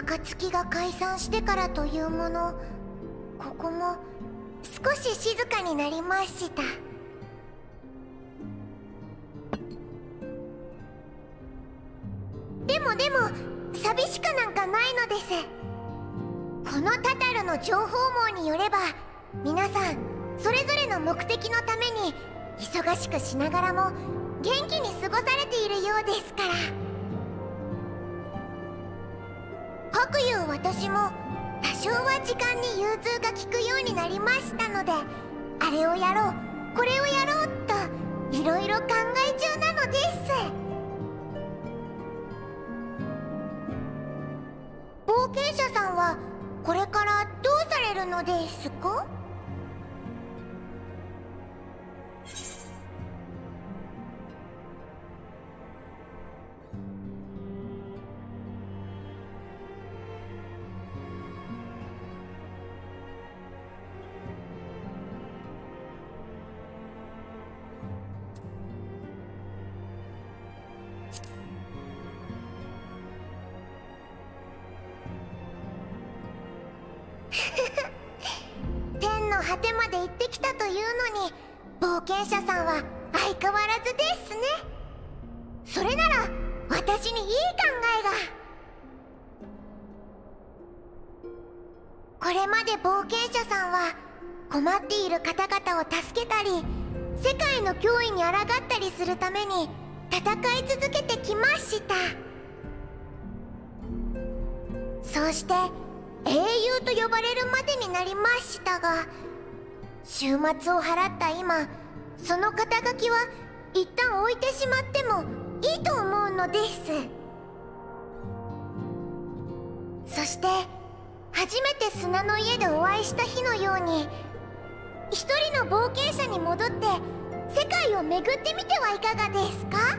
暁が解散してからというもの、ここも少し静かになりました。でも寂しくなんかないのです。このタタルの情報網によれば、皆さんそれぞれの目的のために忙しくしながらも元気に過ごされているようですから。かくいう私も多少は時間に融通が利くようになりましたので、あれをやろうこれをやろうといろいろ考え中なのです。冒険者さんはこれからどうされるのですか？天の果てまで行ってきたというのに、冒険者さんは相変わらずですね。それなら私にいい考えが。これまで冒険者さんは困っている方々を助けたり、世界の脅威に抗ったりするために戦い続けてきました。そうして英雄と呼ばれるまでになりましたが、終末を払った今、その肩書きは一旦置いてしまってもいいと思うのです。そして初めて砂の家でお会いした日のように、一人の冒険者に戻って世界を巡ってみてはいかがですか？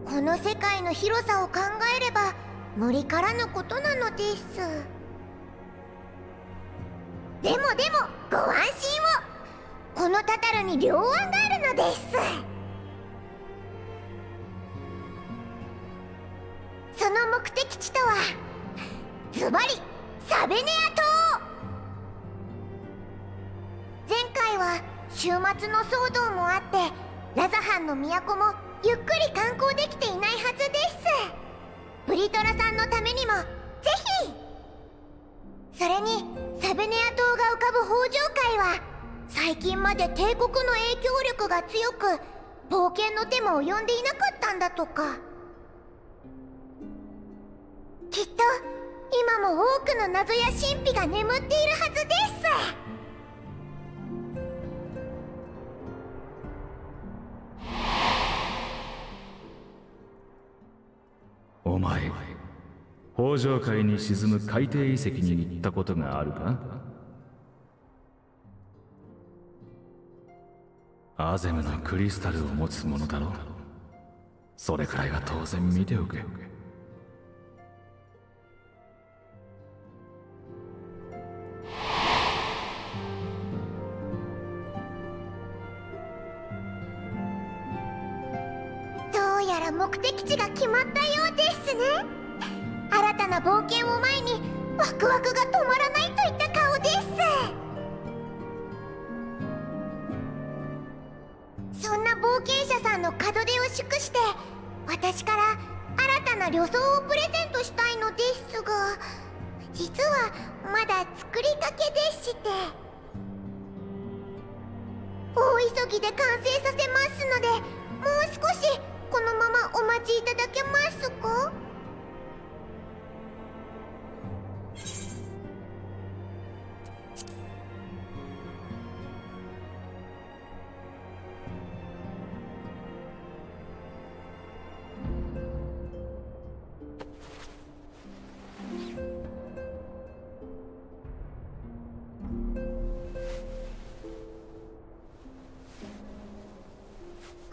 この世界の広さを考えれば無理からぬことなのです。でもご安心を。このタタルに良案があるのです。その目的地とはズバリサベネア島。前回は週末の騒動もあってラザハンの都もゆっくり観光できていないはずです。ブリトラさんのためにもぜひ。それにサベネア島が浮かぶ北条会は最近まで帝国の影響力が強く、冒険の手も及んでいなかったんだとか。きっと今も多くの謎や神秘が眠っているはずです。お前、北条海に沈む海底遺跡に行ったことがあるか？アゼムのクリスタルを持つものだろう。それくらいは当然見ておけ。やら目的地が決まったようですね。新たな冒険を前にワクワクが止まらないといった顔です。そんな冒険者さんの門出を祝して、私から新たな旅装をプレゼントしたいのですが、実はまだ作りかけでして、大急ぎで完成させますので、もう少しこのままお待ちいただけますか？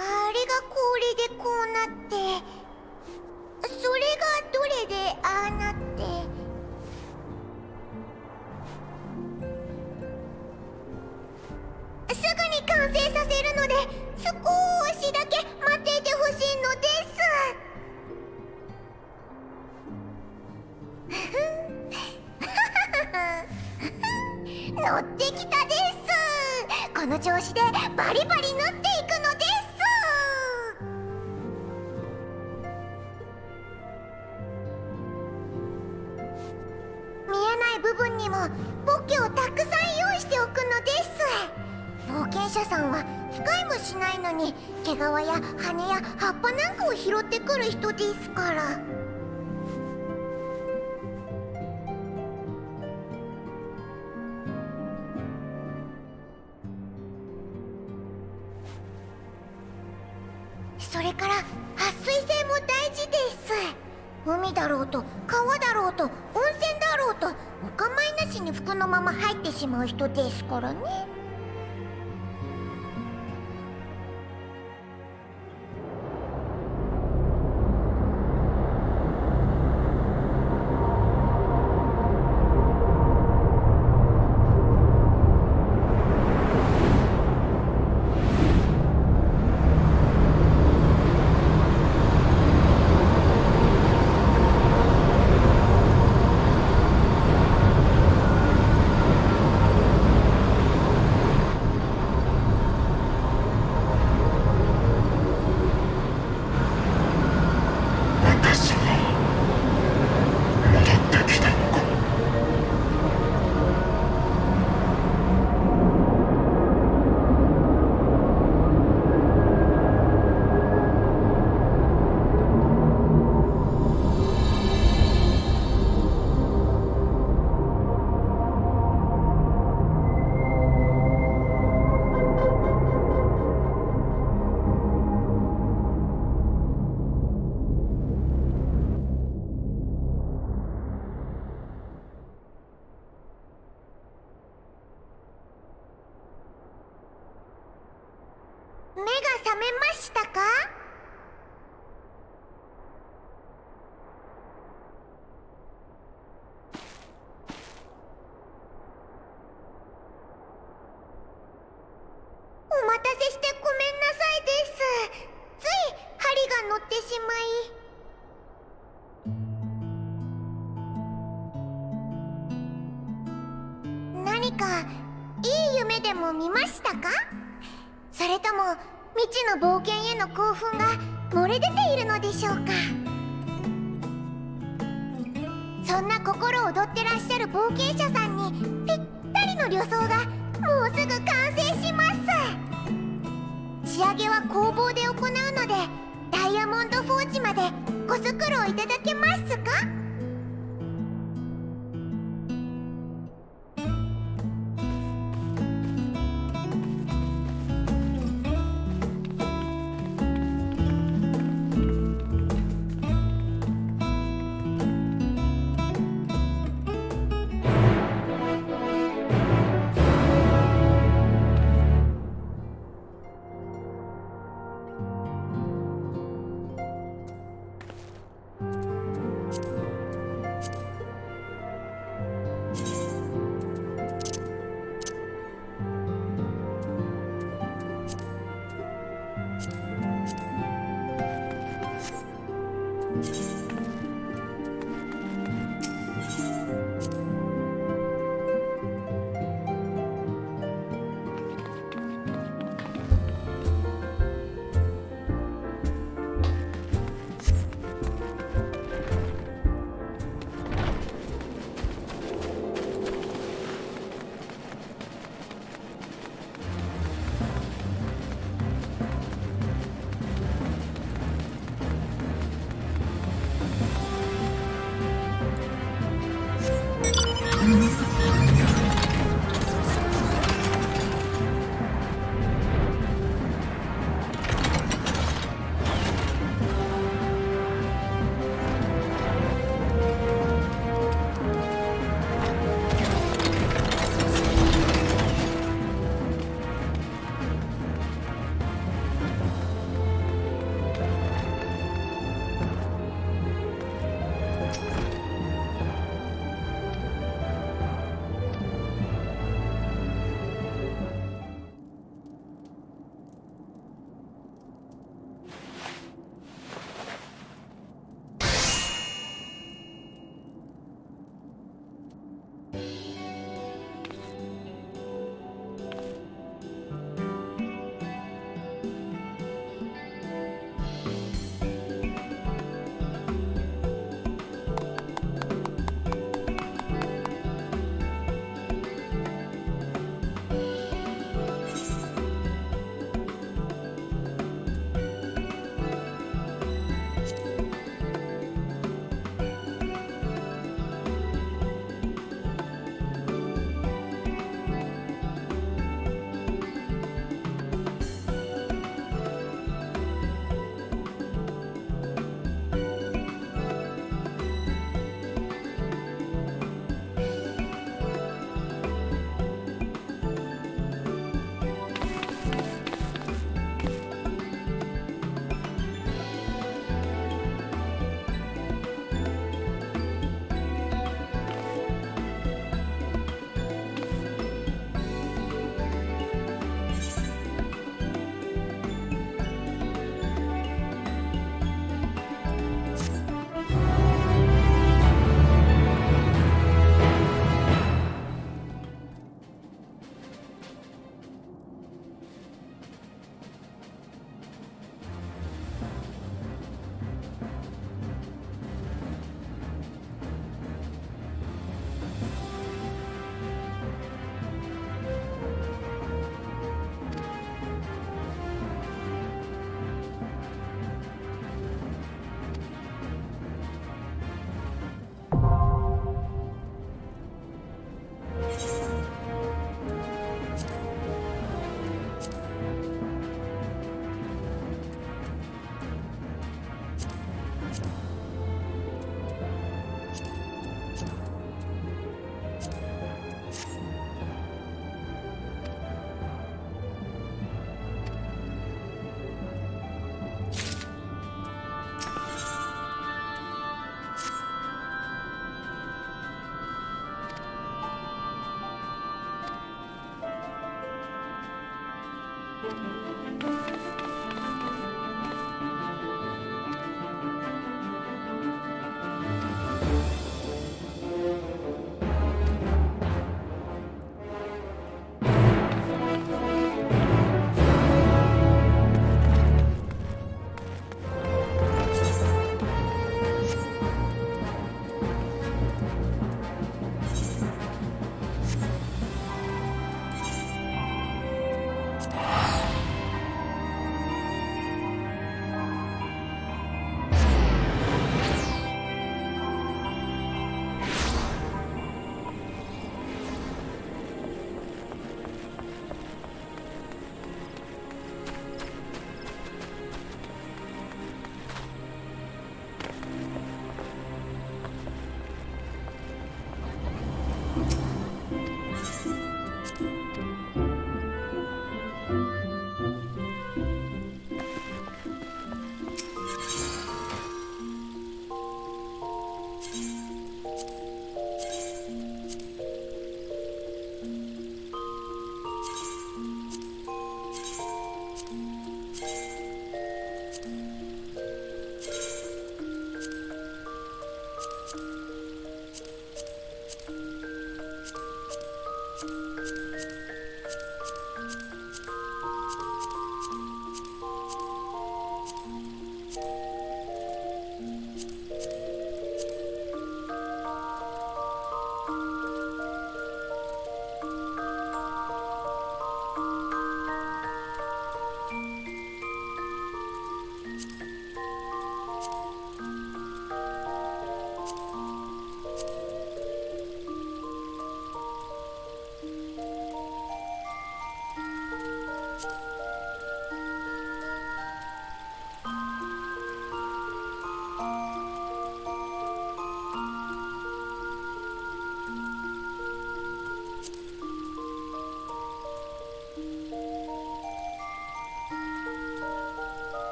あれがこれでこうなって、それがどれでああなって、すぐに完成させるので少しだけ待っていてほしいのです。乗ってきたです。この調子でバリバリ縫っていくのです。見えない部分にもポッケをたくさん用意しておくのです。冒険者さんは使いもしないのに毛皮や羽や葉っぱなんかを拾ってくる人ですから。それから撥水性も大事です。海だろうと川だろうと温泉だろうとお構いなしに服のまま入ってしまう人ですからね。目が覚めましたか？お待たせしてごめんなさいです。つい針が乗ってしまい。何かいい夢でも見ましたか？それとも未知の冒険への興奮が漏れ出ているのでしょうか？そんな心躍ってらっしゃる冒険者さんにぴったりの旅装がもうすぐ完成します。仕上げは工房で行うので、ダイヤモンドフォージまでご足労いただけますか？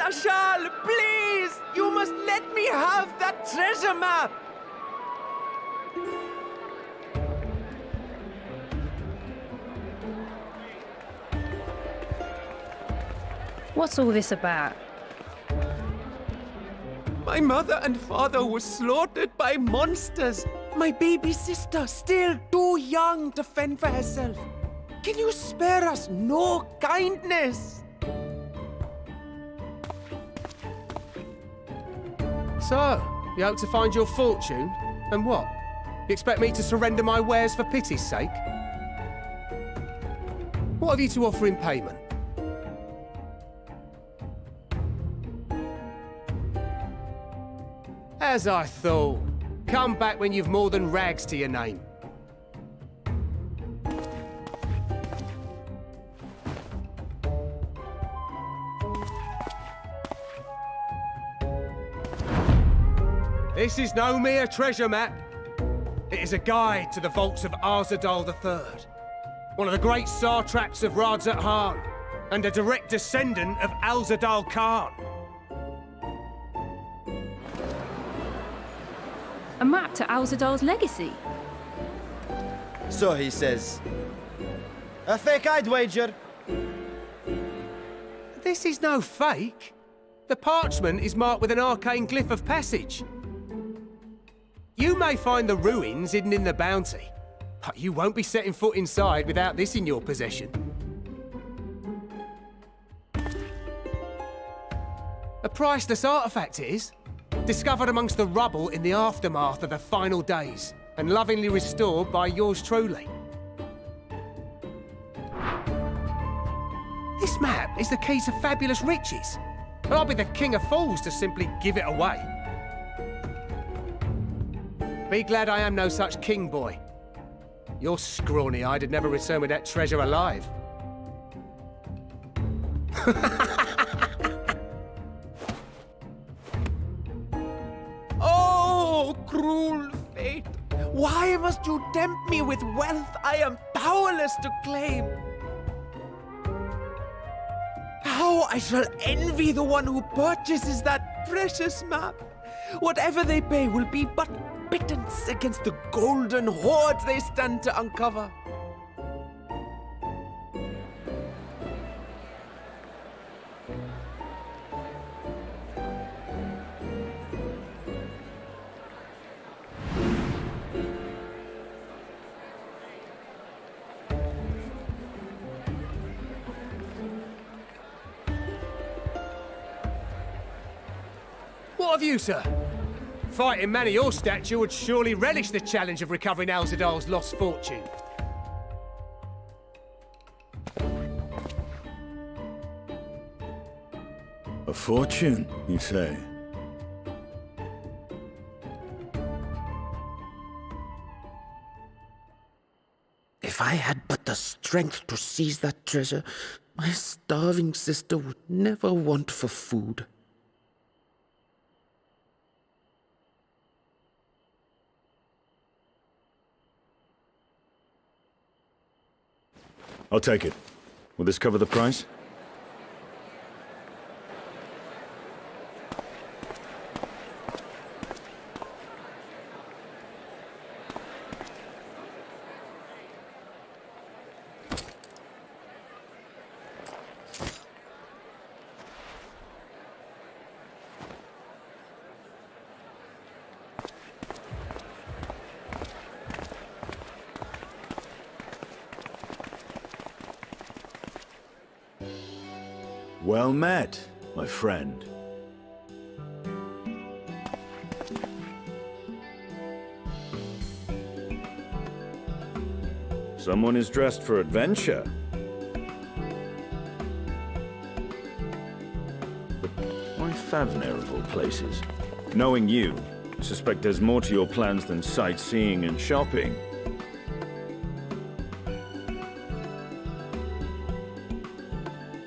Marshal, please! You must let me have that treasure map! What's all this about? My mother and father were slaughtered by monsters. My baby sister, still too young to fend for herself. Can you spare us no kindness? So, you hope to find your fortune? And what? You expect me to surrender my wares for pity's sake? What have you to offer in payment? As I thought. Come back when you've more than rags to your name. This is no mere treasure map. It is a guide to the vaults of Arzadal III, one of the great satraps of Radzat Han, and a direct descendant of Alzadal Khan. A map to Alzadal's legacy? So he says. A fake, I'd wager. This is no fake. The parchment is marked with an arcane glyph of passage. You may find the ruins hidden in the bounty, but you won't be setting foot inside without this in your possession. A priceless artifact it is, discovered amongst the rubble in the aftermath of the final days, and lovingly restored by yours truly. This map is the key to fabulous riches, and I'll be the king of fools to simply give it away. Be glad I am no such king boy. Your scrawny-eyed would never return with that treasure alive. Oh, cruel fate! Why must you tempt me with wealth I am powerless to claim? How I shall envy the one who purchases that precious map! Whatever they pay will be but pittance against the golden hoards they stand to uncover. What of you, sir? Fighting man of your stature would surely relish the challenge of recovering Alzadal's lost fortune. A fortune, you say? If I had but the strength to seize that treasure, my starving sister would never want for food. I'll take it. Will this cover the price? Well met, my friend. Someone is dressed for adventure. But why Favner of all places? Knowing you, I suspect there's more to your plans than sightseeing and shopping.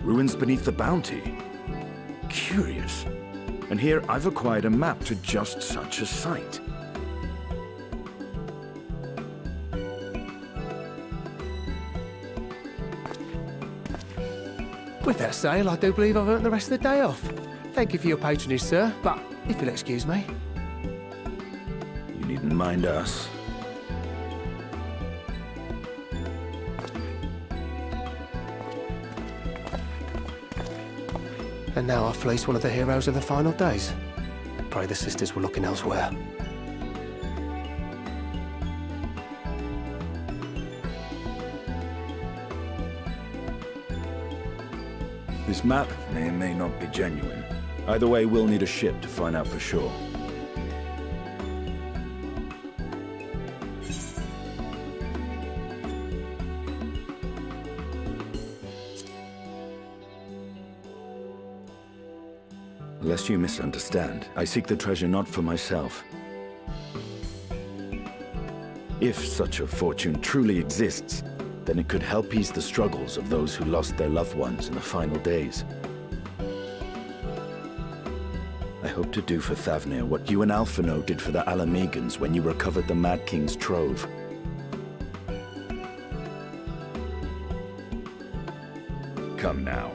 Ruins beneath the bounty. Curious. And here I've acquired a map to just such a site. With that sale, I do believe I've earned the rest of the day off. Thank you for your patronage, sir, but if you'll excuse me. You needn't mind us. And now I fleece one of the heroes of the final days. Pray the sisters were looking elsewhere. This map may or may not be genuine. Either way, we'll need a ship to find out for sure. Lest you misunderstand, I seek the treasure not for myself. If such a fortune truly exists, then it could help ease the struggles of those who lost their loved ones in the final days. I hope to do for Thavnir what you and Alphino did for the Alamegans when you recovered the Mad King's trove. Come now.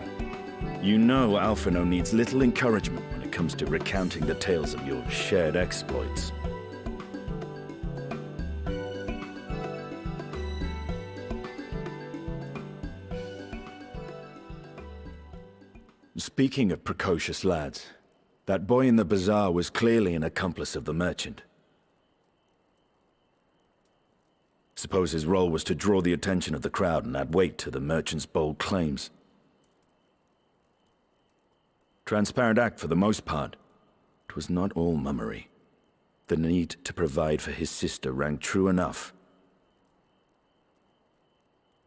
You know Alphino needs little encouragement when it comes to recounting the tales of your shared exploits. Speaking of precocious lads, that boy in the bazaar was clearly an accomplice of the merchant. Suppose his role was to draw the attention of the crowd and add weight to the merchant's bold claims. Transparent act for the most part. It was not all mummery. The need to provide for his sister rang true enough.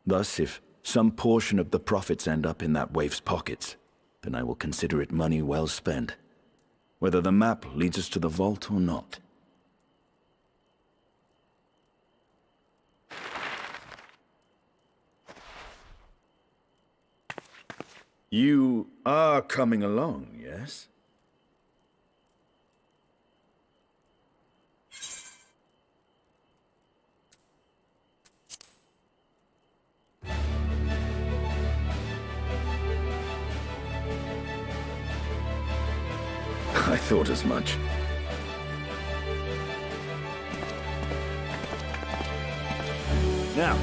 Thus, if some portion of the profits end up in that waif's pockets, then I will consider it money well spent, whether the map leads us to the vault or not. You are coming along, yes? I thought as much. Now,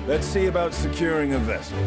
let's see about securing a vessel.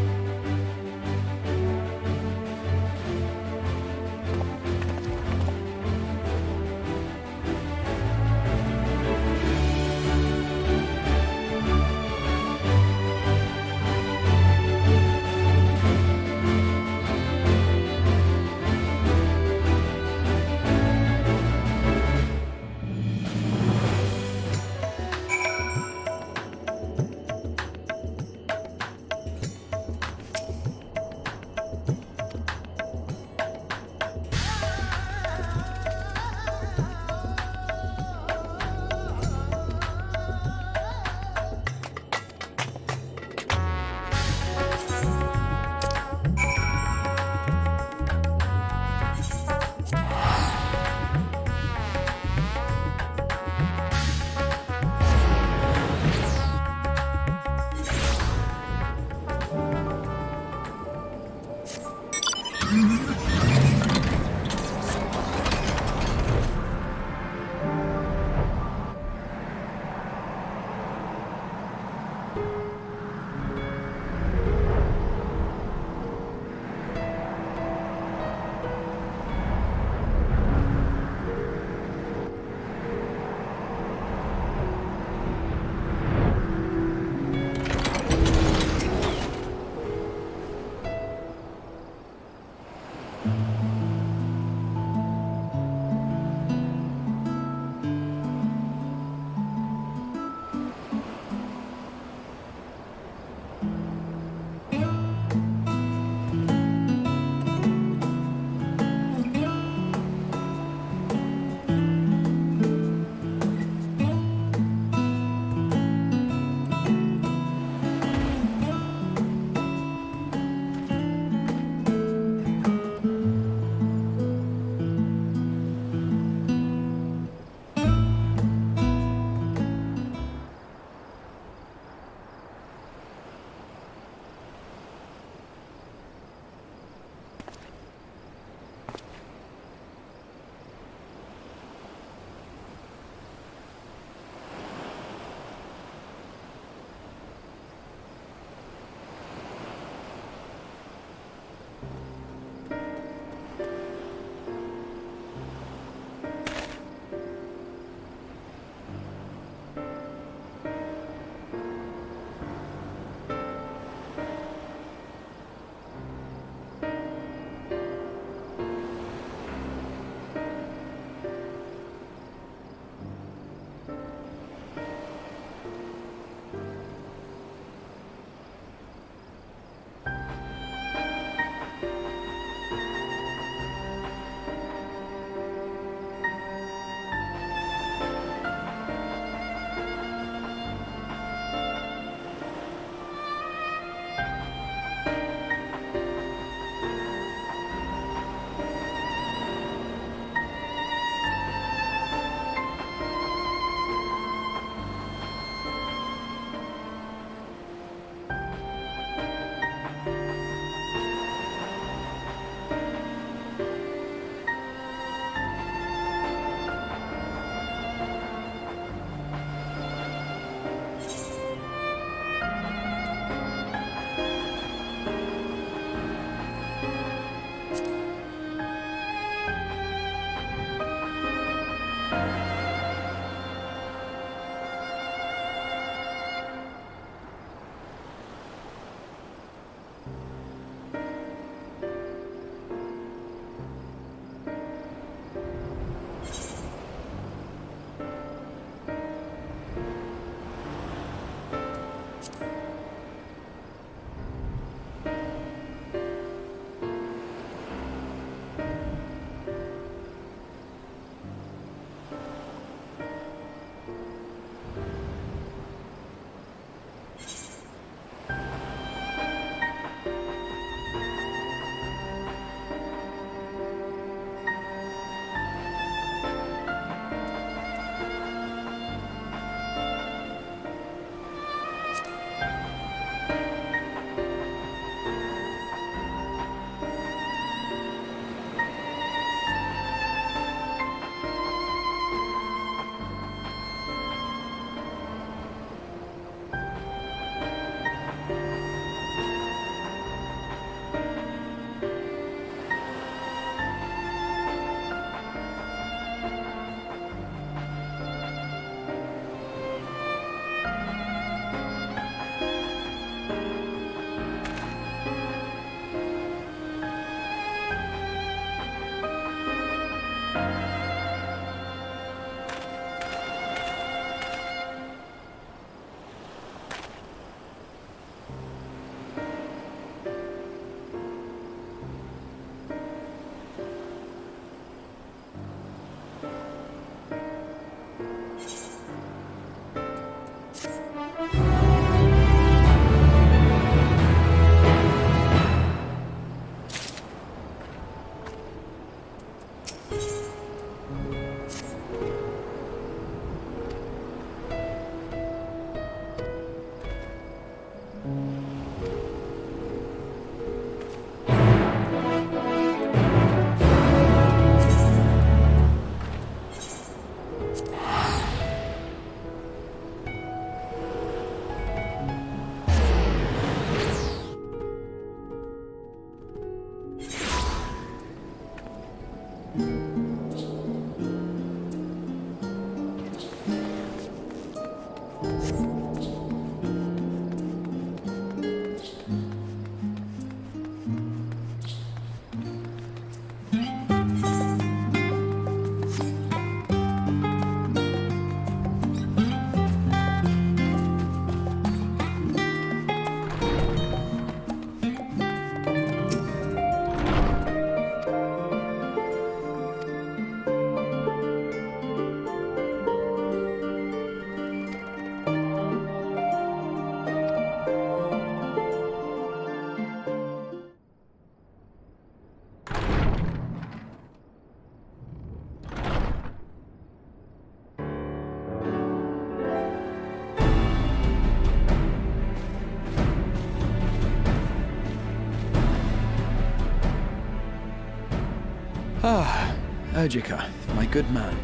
Ah, Ojika, my good man.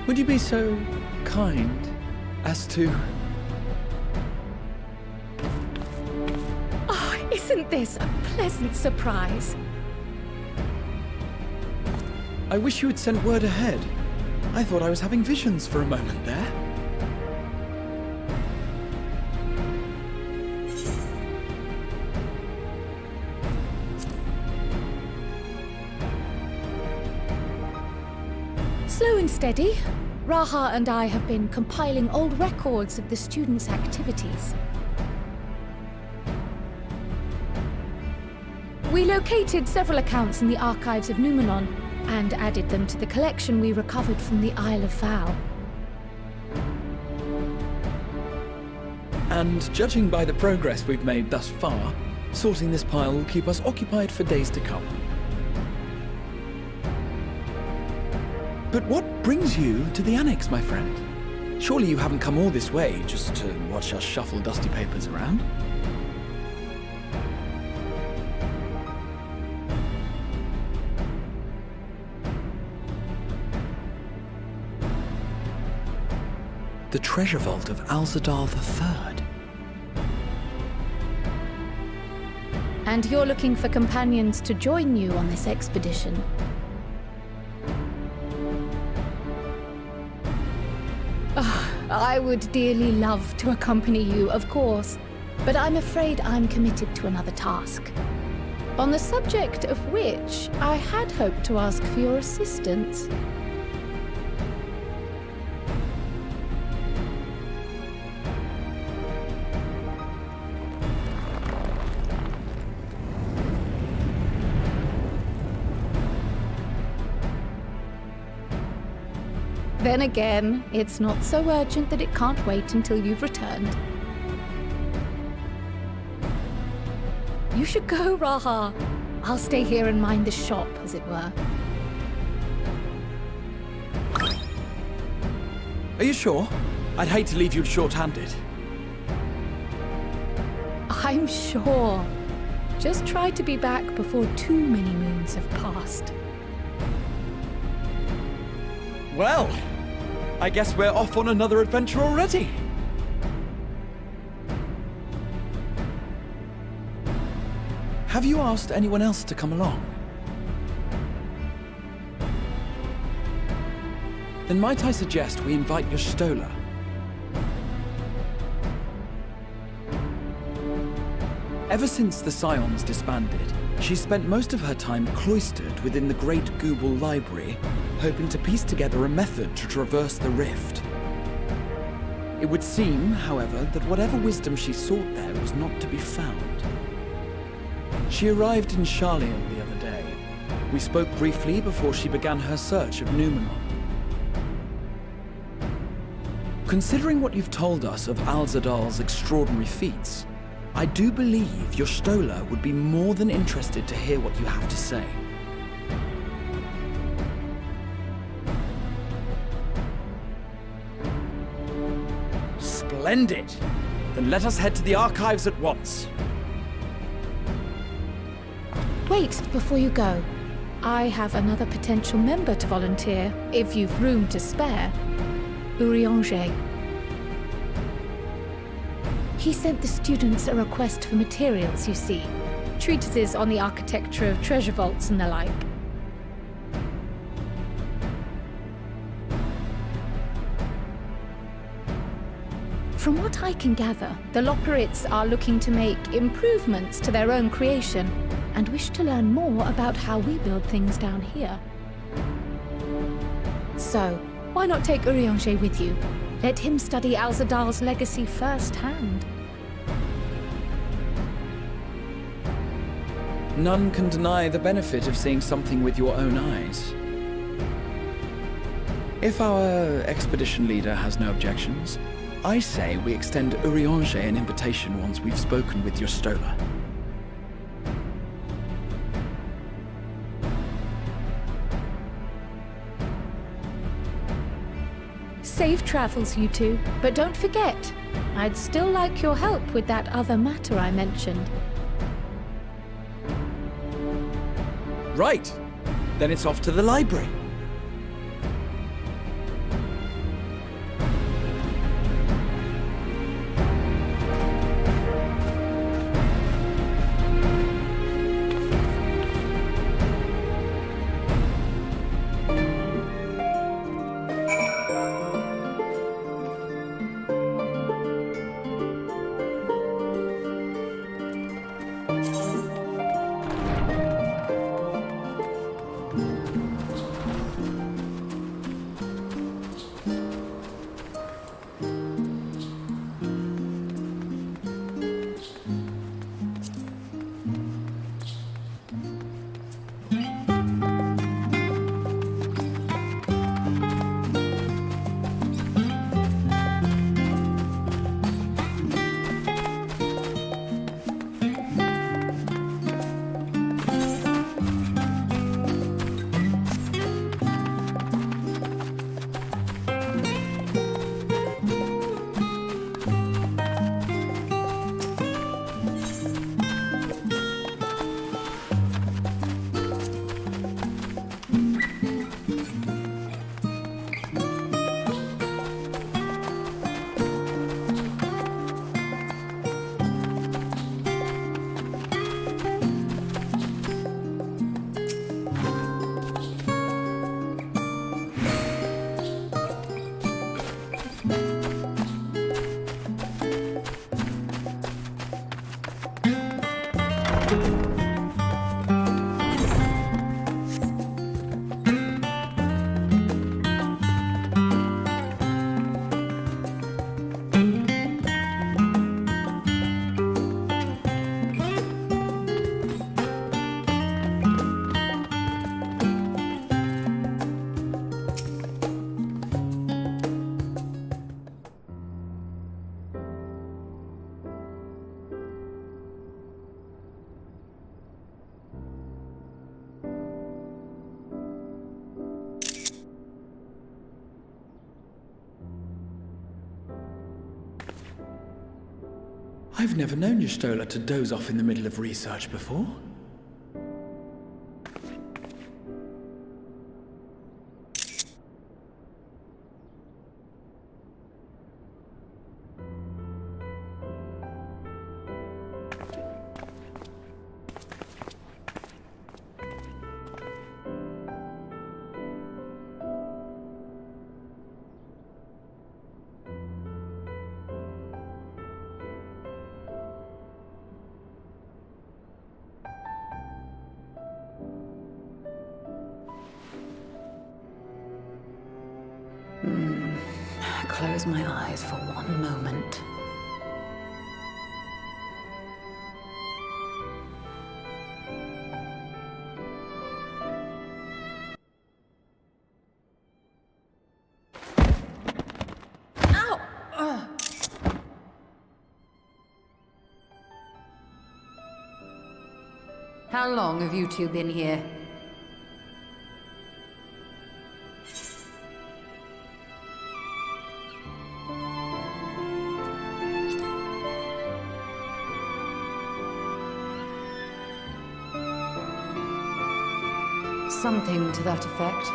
Would you be so kind as to... Oh, isn't this a pleasant surprise? I wish you had sent word ahead. I thought I was having visions for a moment there. Slow and steady. Raha and I have been compiling old records of the students' activities. We located several accounts in the archives of Numenon and added them to the collection we recovered from the Isle of Val. And judging by the progress we've made thus far, sorting this pile will keep us occupied for days to come. But what brings you to the Annex, my friend? Surely you haven't come all this way just to watch us shuffle dusty papers around? The treasure vault of Alzadal III. And you're looking for companions to join you on this expedition. I would dearly love to accompany you, of course, but I'm afraid I'm committed to another task, on the subject of which I had hoped to ask for your assistance. Then again, it's not so urgent that it can't wait until you've returned. You should go, Raha. I'll stay here and mind the shop, as it were. Are you sure? I'd hate to leave you short-handed. I'm sure. Just try to be back before too many moons have passed. Well, I guess we're off on another adventure already. Have you asked anyone else to come along? Then might I suggest we invite your Stola? Ever since the Scions disbanded, she spent most of her time cloistered within the Great Google Library, hoping to piece together a method to traverse the rift. It would seem, however, that whatever wisdom she sought there was not to be found. She arrived in Charlian the other day. We spoke briefly before she began her search of Numenon. Considering what you've told us of Alzadal's extraordinary feats, I do believe your Stola would be more than interested to hear what you have to say. Splendid! Then let us head to the archives at once. Wait, before you go. I have another potential member to volunteer, if you've room to spare. Urianger. He sent the students a request for materials, you see. Treatises on the architecture of treasure vaults and the like. From what I can gather, the Lockerites are looking to make improvements to their own creation and wish to learn more about how we build things down here. So, why not take Urianger with you? Let him study Alzadal's legacy firsthand. None can deny the benefit of seeing something with your own eyes. If our expedition leader has no objections, I say we extend Urianger an invitation once we've spoken with your Stola. Safe travels, you two. But don't forget, I'd still like your help with that other matter I mentioned. Right! Then it's off to the library. I've never known Yestola to doze off in the middle of research before. Close my eyes for one moment. Ow! Ugh. How long have you two been here? Something to that effect.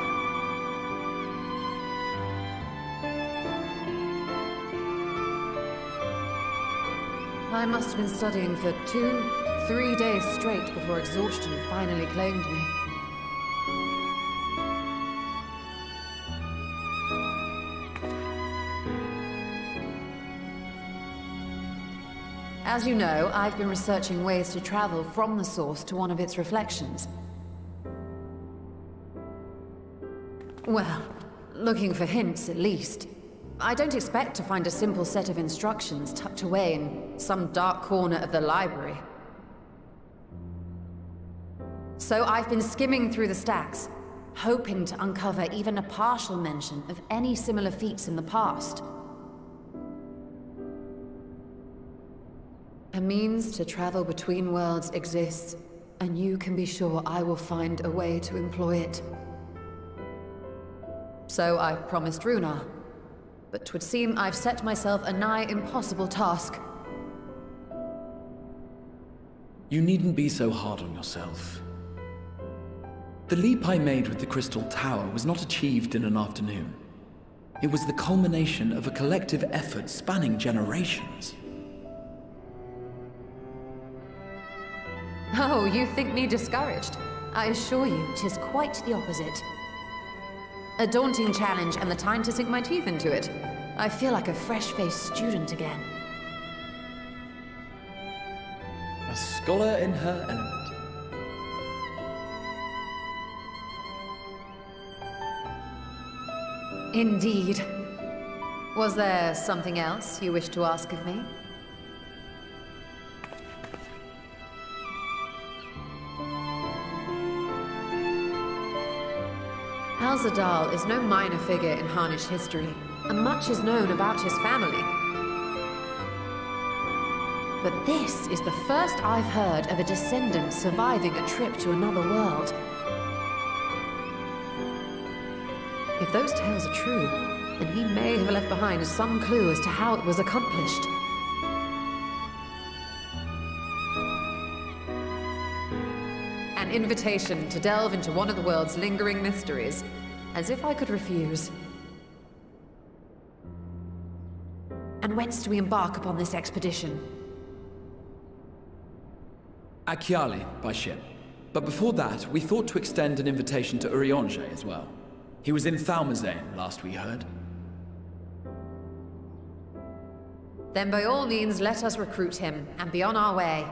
I must have been studying for 2-3 days straight before exhaustion finally claimed me. As you know, I've been researching ways to travel from the source to one of its reflections. Well, looking for hints at least. I don't expect to find a simple set of instructions tucked away in some dark corner of the library. So I've been skimming through the stacks, hoping to uncover even a partial mention of any similar feats in the past. A means to travel between worlds exists, and you can be sure I will find a way to employ it. So I promised Runar, but 'twould seem I've set myself a nigh impossible task. You needn't be so hard on yourself. The leap I made with the Crystal Tower was not achieved in an afternoon. It was the culmination of a collective effort spanning generations. Oh, you think me discouraged? I assure you, 'tis quite the opposite. A daunting challenge and the time to sink my teeth into it. I feel like a fresh-faced student again. A scholar in her element. Indeed. Was there something else you wished to ask of me? Al-Zadal is no minor figure in Harnish history, and much is known about his family. But this is the first I've heard of a descendant surviving a trip to another world. If those tales are true, then he may have left behind some clue as to how it was accomplished. An invitation to delve into one of the world's lingering mysteries. As if I could refuse. And whence do we embark upon this expedition? Akyali, by ship. But before that, we thought to extend an invitation to Urianger as well. He was in Thalmazane, last we heard. Then by all means, let us recruit him, and be on our way.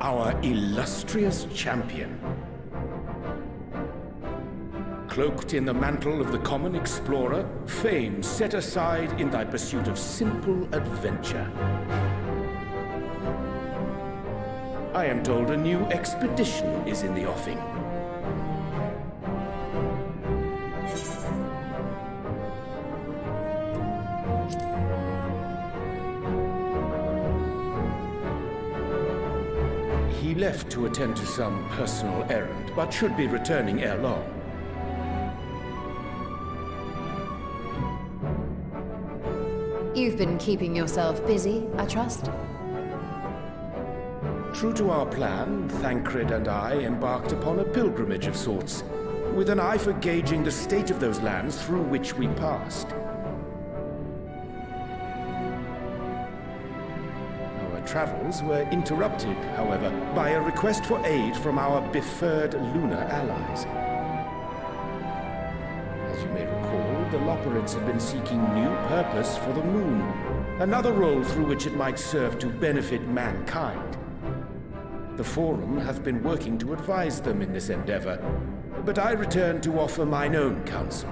Our illustrious champion. Cloaked in the mantle of the common explorer, fame set aside in thy pursuit of simple adventure. I am told a new expedition is in the offing. He left to attend to some personal errand, but should be returning ere long. You've been keeping yourself busy, I trust? True to our plan, Thancred and I embarked upon a pilgrimage of sorts, with an eye for gauging the state of those lands through which we passed. Our travels were interrupted, however, by a request for aid from our befurred lunar allies. As you may recall, the Loperids had been seeking new purpose for the moon, another role through which it might serve to benefit mankind. The Forum hath been working to advise them in this endeavor, but I return to offer mine own counsel.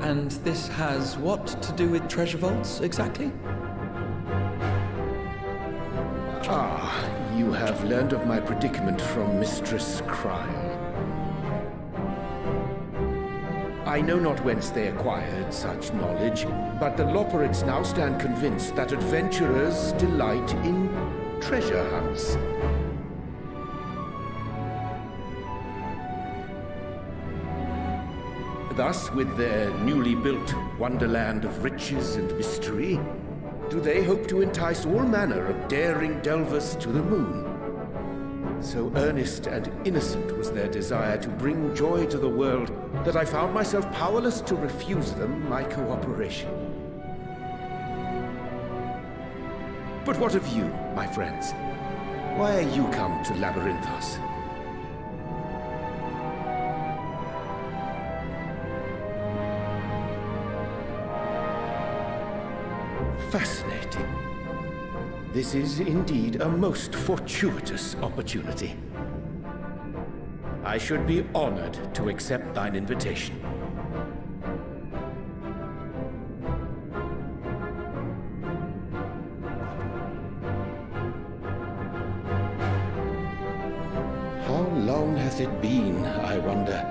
And this has what to do with treasure vaults, exactly? Ah, you have learned of my predicament from Mistress Cryle. I know not whence they acquired such knowledge, but the Loperids now stand convinced that adventurers delight in treasure hunts. Thus, with their newly built wonderland of riches and mystery, do they hope to entice all manner of daring delvers to the moon. So earnest and innocent was their desire to bring joy to the world that I found myself powerless to refuse them my cooperation. But what of you, my friends? Why are you come to Labyrinthos? Fascinating. This is indeed a most fortuitous opportunity. I should be honored to accept thine invitation. How long hath it been, I wonder,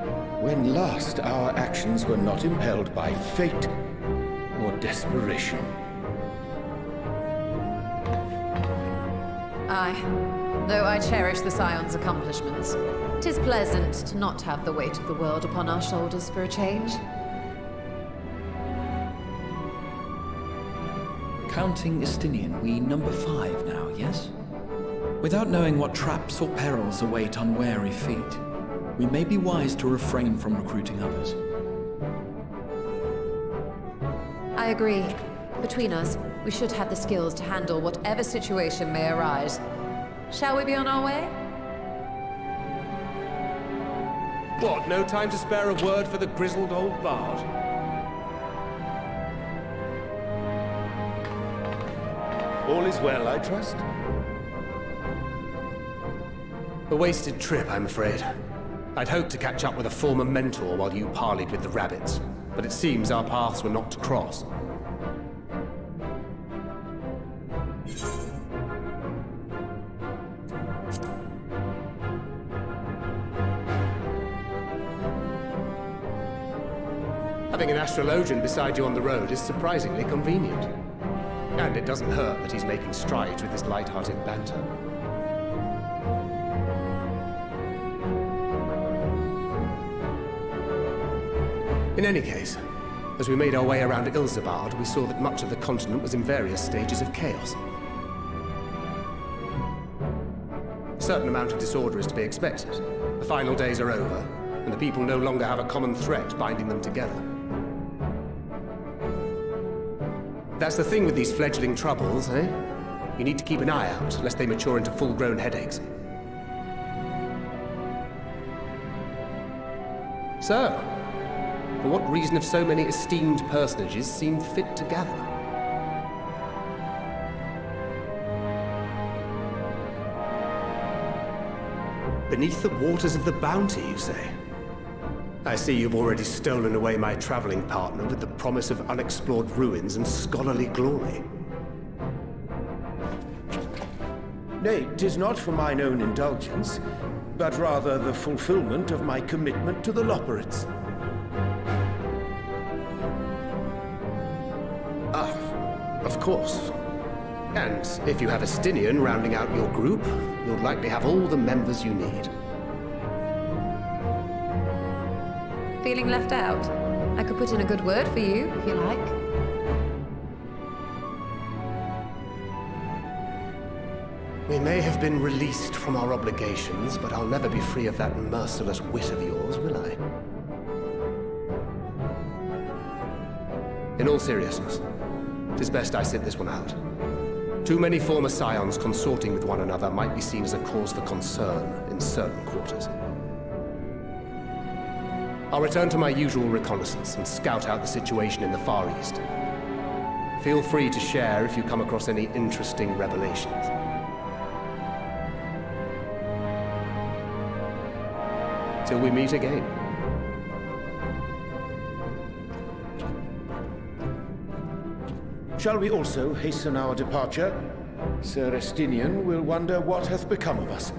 when last our actions were not impelled by fate or desperation? Aye. Though I cherish the Scion's accomplishments, 'tis pleasant to not have the weight of the world upon our shoulders for a change. Counting Estinian, we number 5 now, yes? Without knowing what traps or perils await unwary feet, we may be wise to refrain from recruiting others. I agree. Between us, we should have the skills to handle whatever situation may arise. Shall we be on our way? What, no time to spare a word for the grizzled old bard? All is well, I trust? A wasted trip, I'm afraid. I'd hoped to catch up with a former mentor while you parleyed with the rabbits, but it seems our paths were not to cross. Having an astrologian beside you on the road is surprisingly convenient. And it doesn't hurt that he's making strides with his light-hearted banter. In any case, as we made our way around Ilzabard, we saw that much of the continent was in various stages of chaos. A certain amount of disorder is to be expected. The final days are over, and the people no longer have a common threat binding them together. That's the thing with these fledgling troubles, eh? You need to keep an eye out, lest they mature into full-grown headaches. So, for what reason have so many esteemed personages seemed fit to gather? Beneath the waters of the Bounty, you say? I see you've already stolen away my traveling partner with the promise of unexplored ruins and scholarly glory. Nay, 'tis not for mine own indulgence, but rather the fulfillment of my commitment to the Loperids. Ah, of course. And if you have Estinian rounding out your group, you'll likely have all the members you need. Feeling left out? I could put in a good word for you, if you like. We may have been released from our obligations, but I'll never be free of that merciless wit of yours, will I? In all seriousness, it is best I sit this one out. Too many former scions consorting with one another might be seen as a cause for concern in certain quarters. I'll return to my usual reconnaissance and scout out the situation in the Far East. Feel free to share if you come across any interesting revelations. Till we meet again. Shall we also hasten our departure? Sir Estinian will wonder what hath become of us.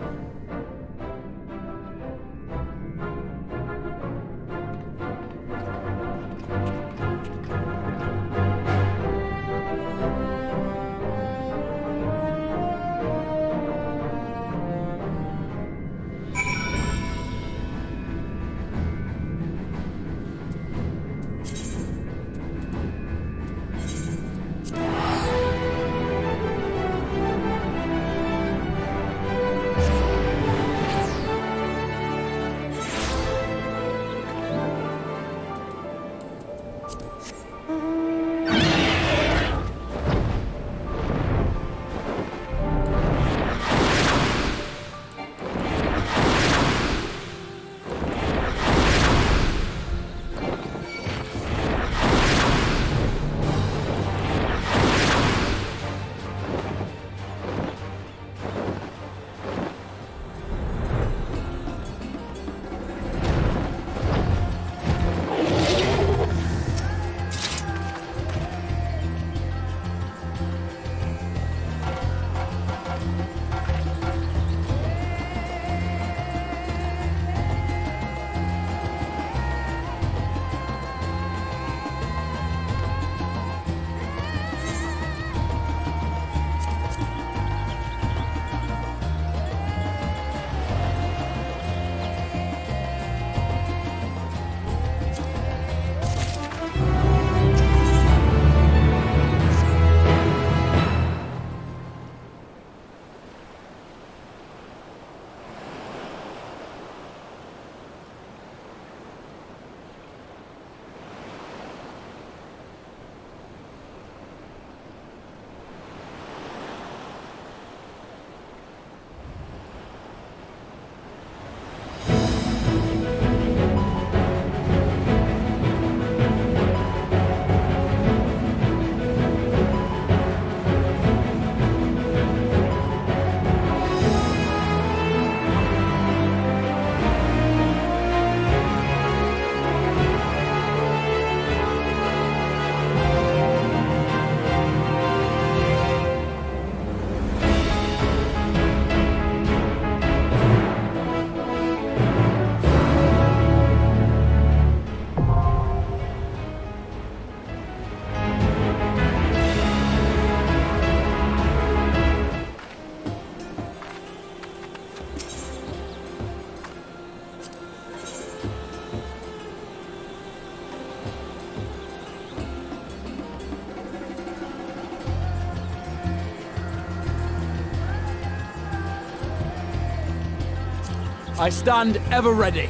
I stand ever ready.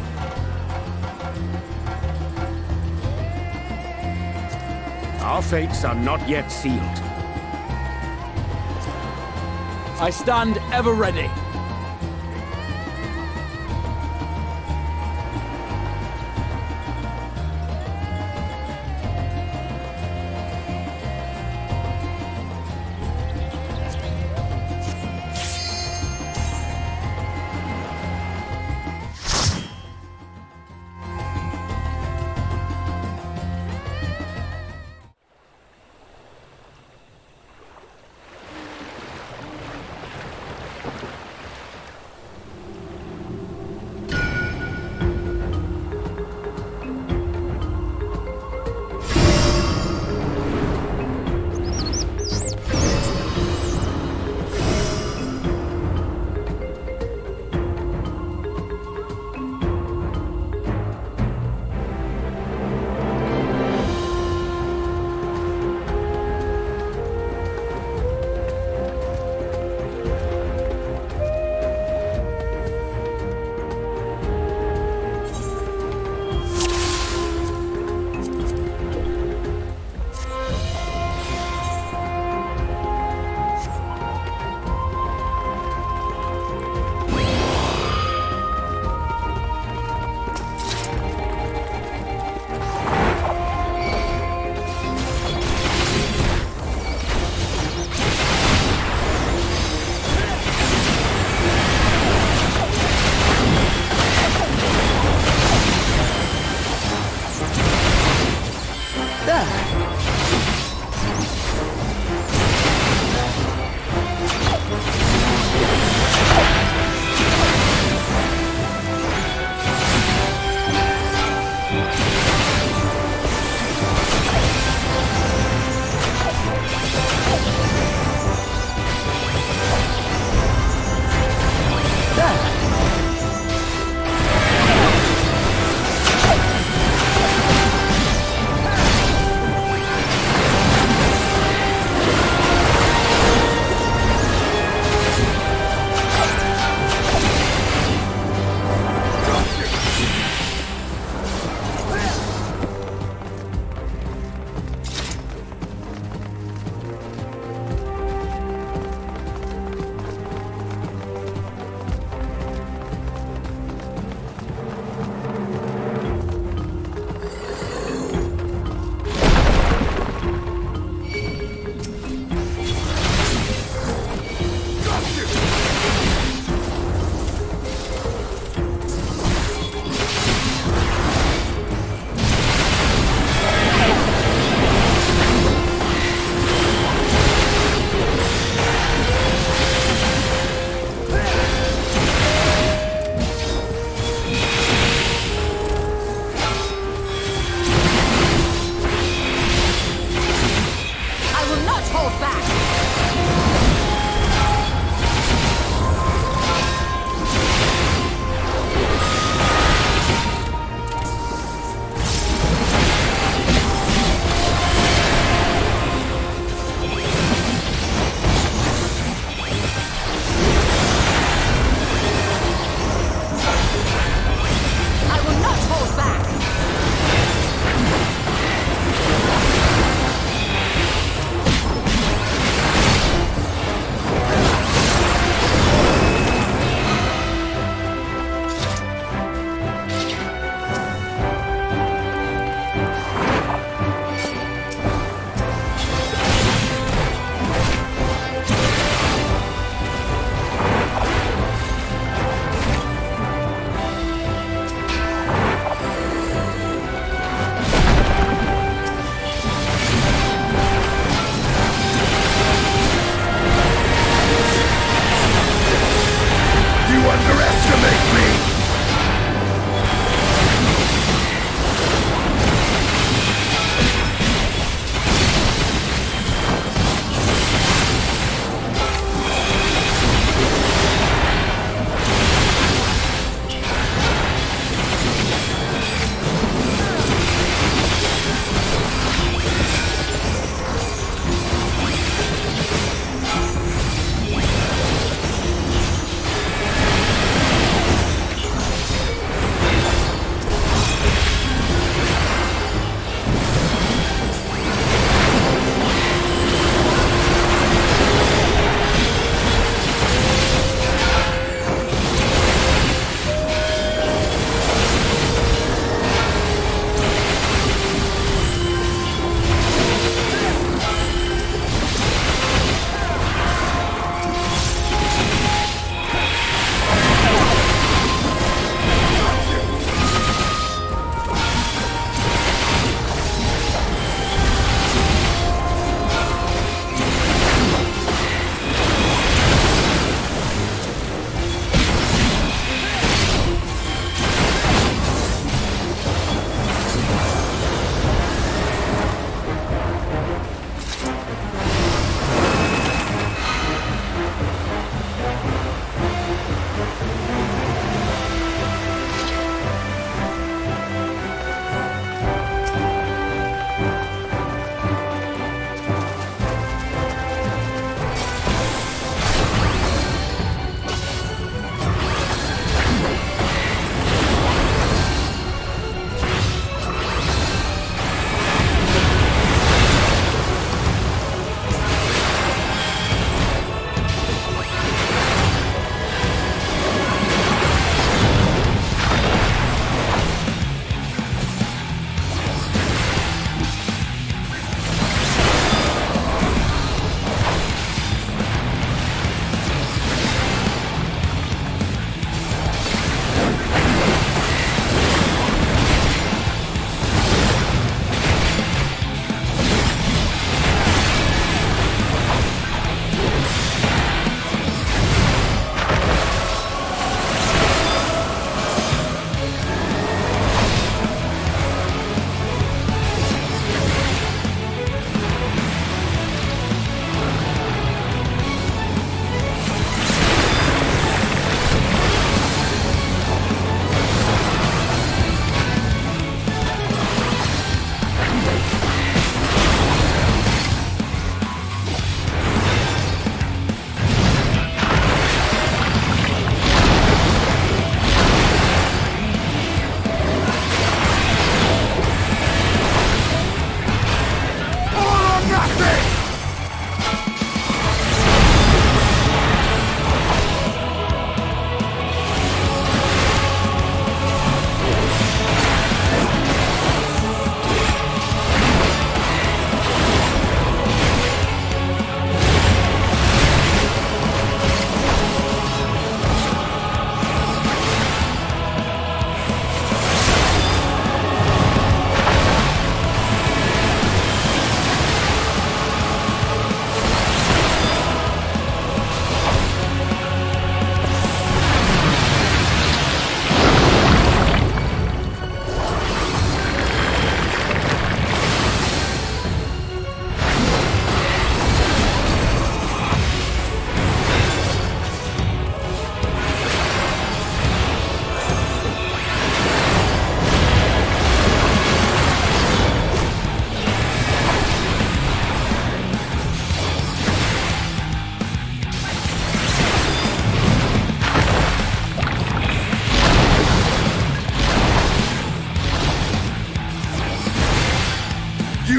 Our fates are not yet sealed. I stand ever ready.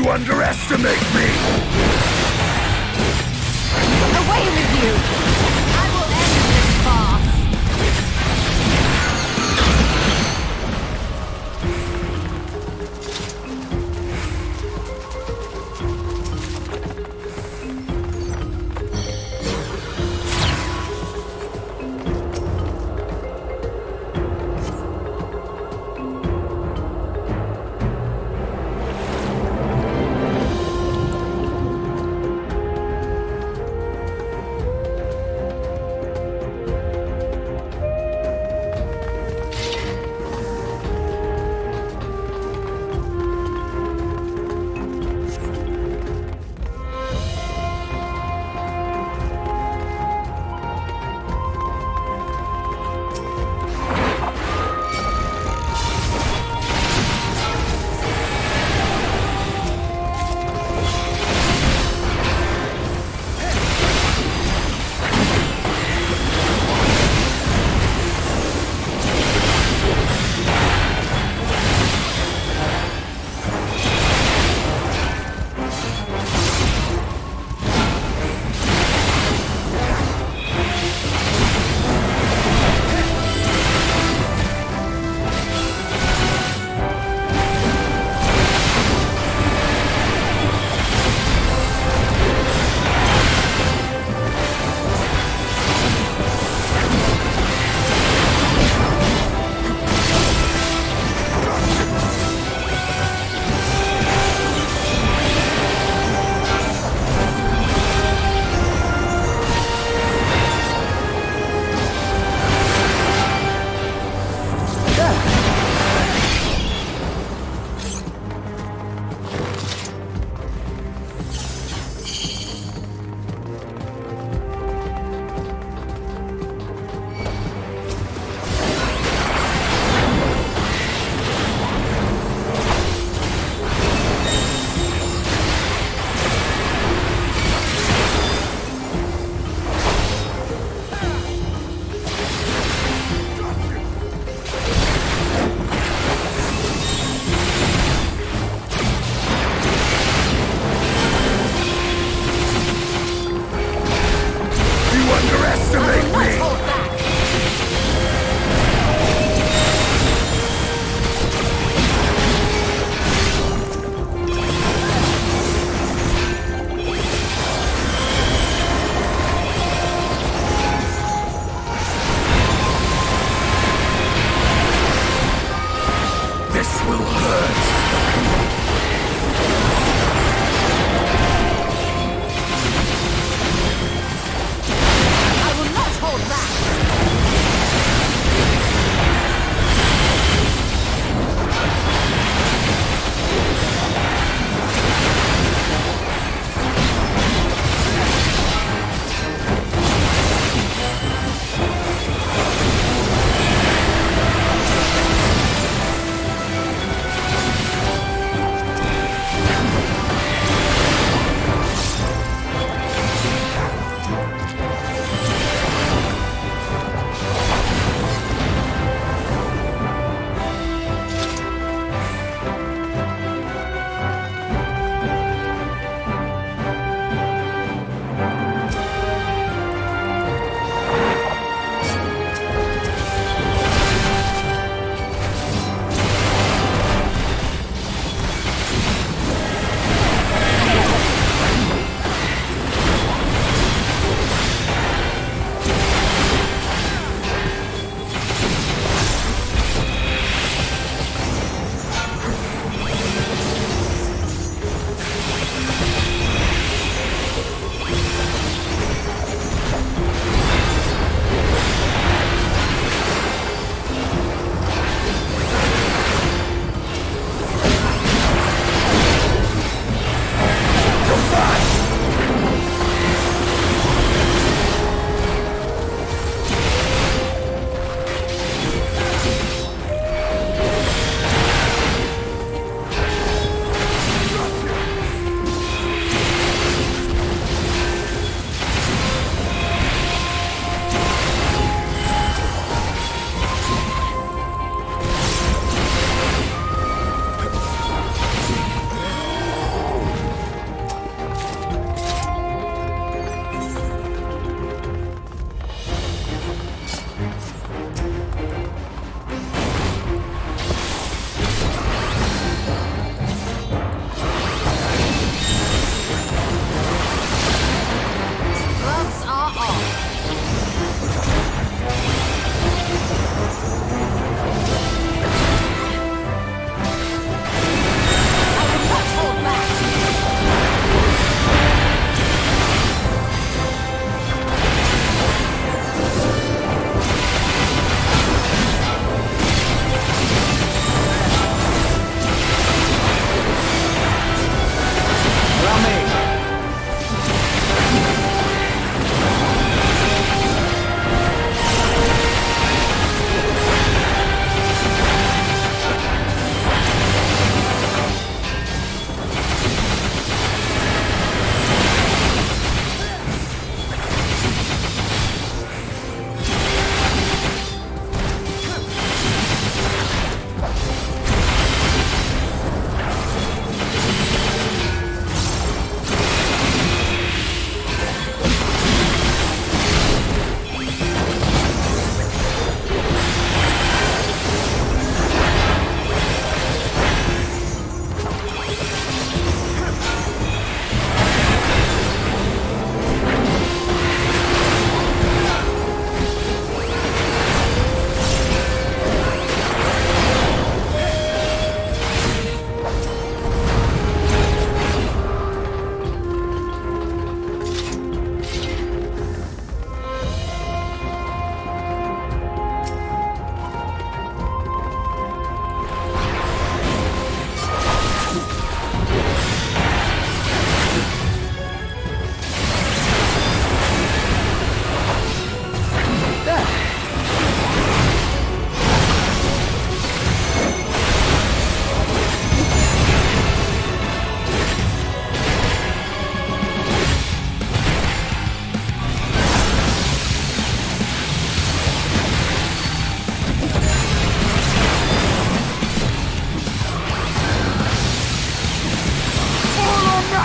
You underestimate me! Away with you! I will end this farce!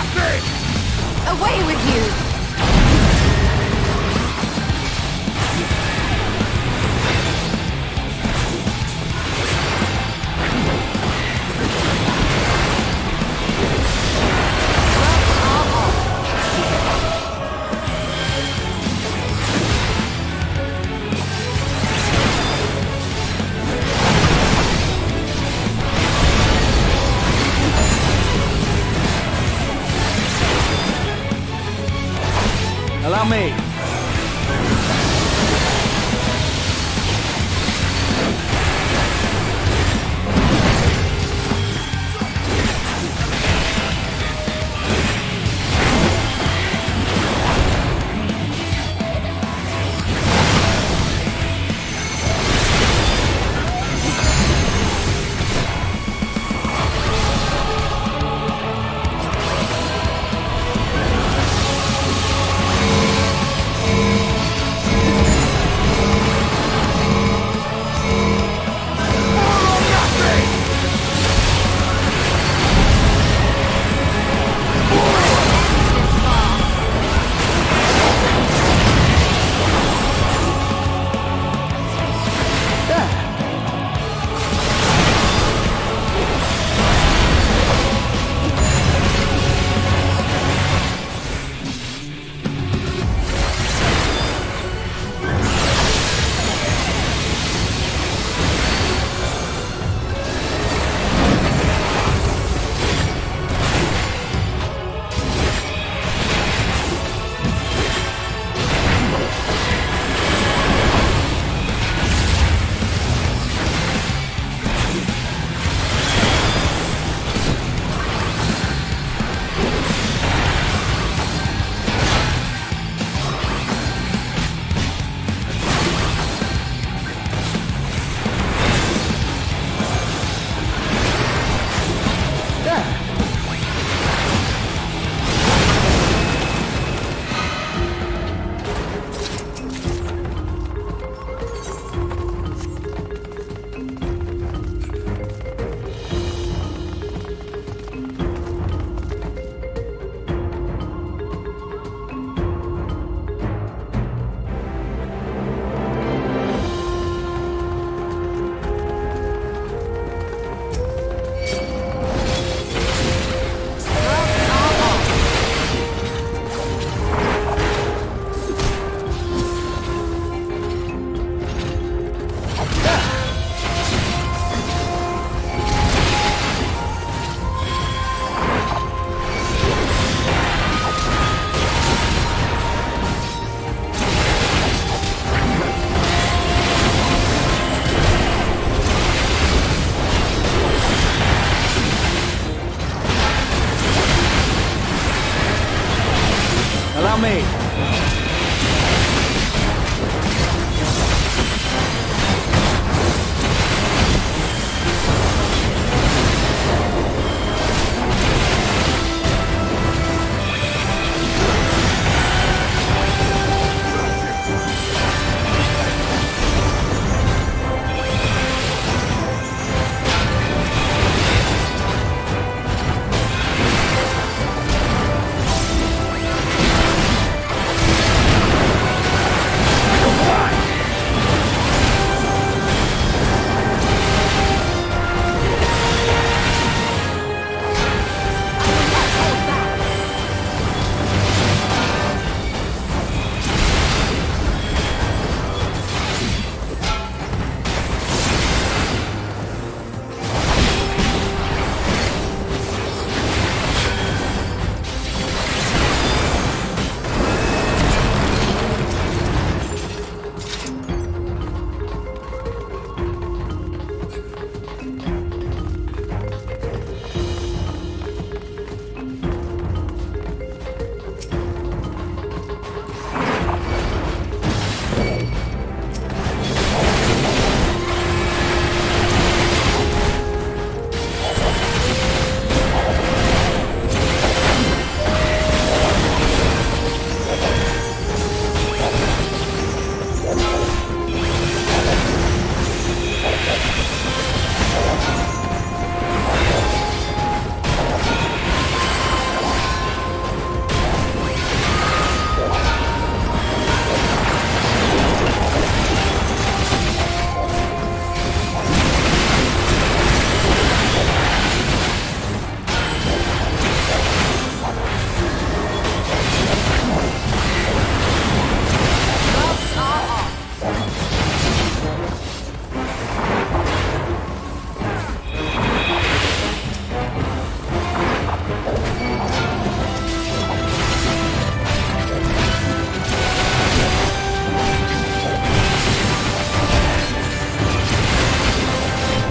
Away with you! Allow me.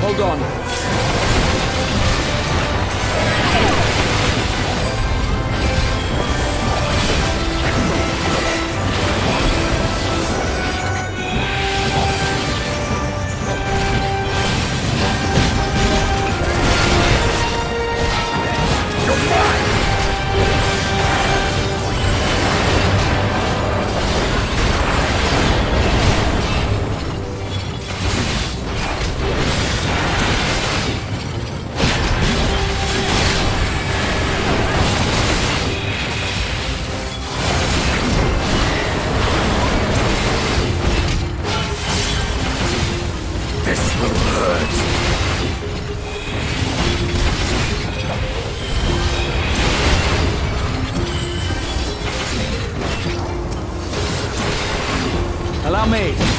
Hold on. Allow me.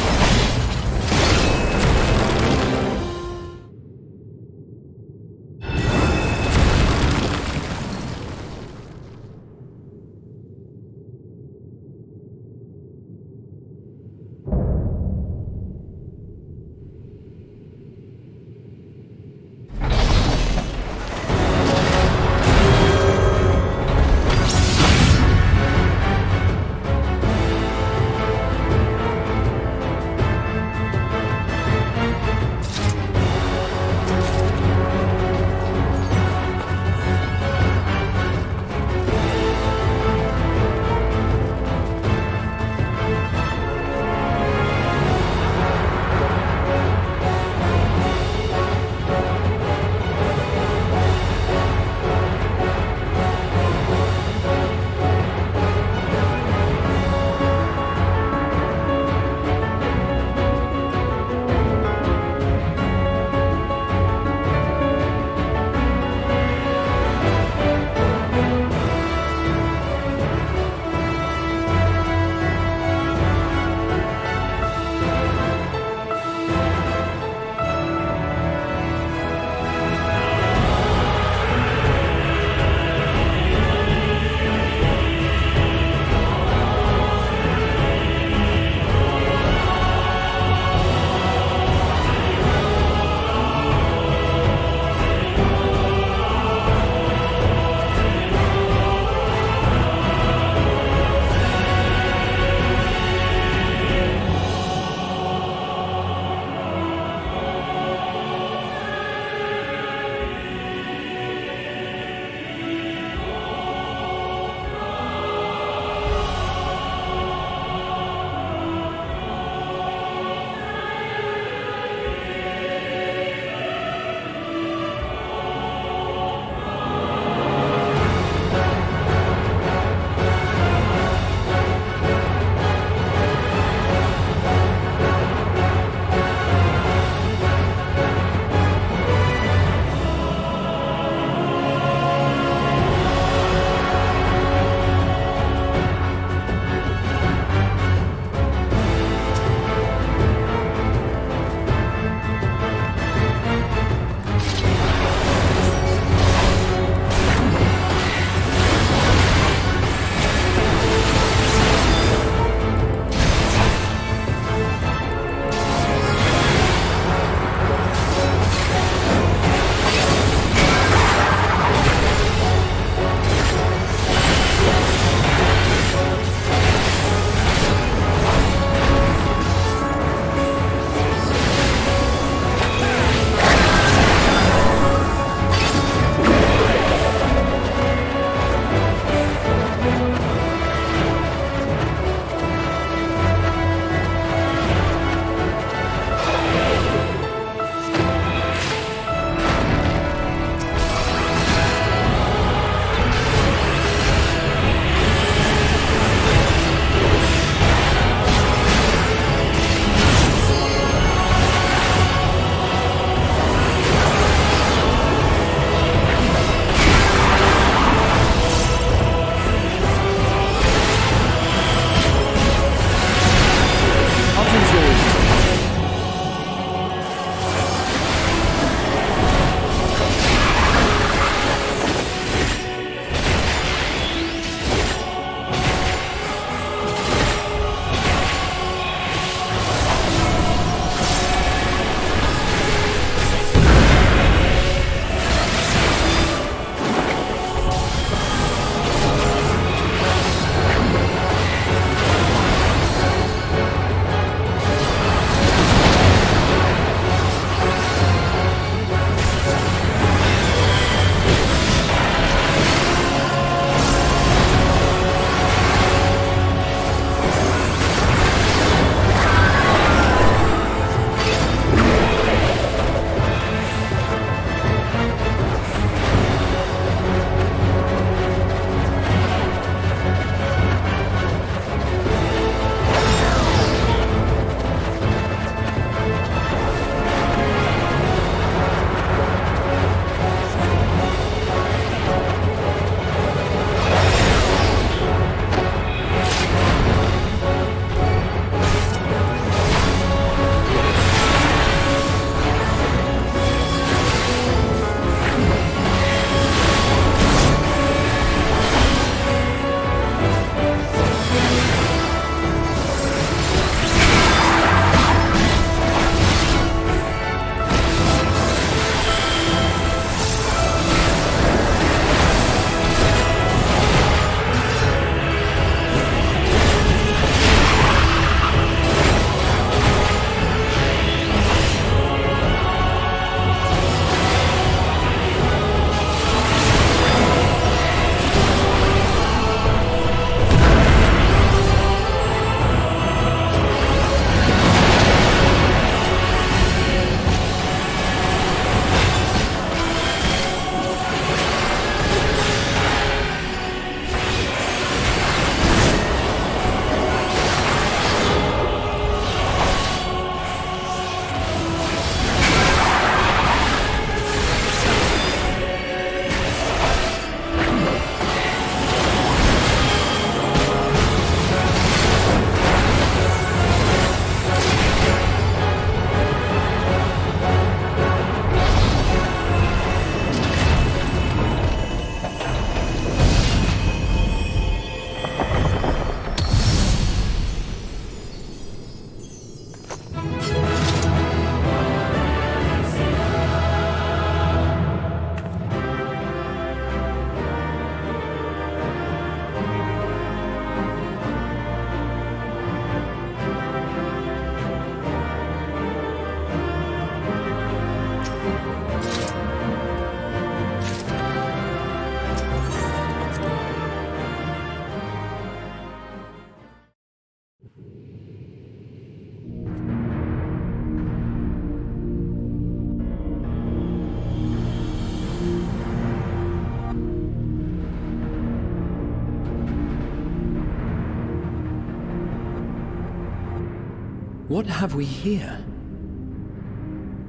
What have we here?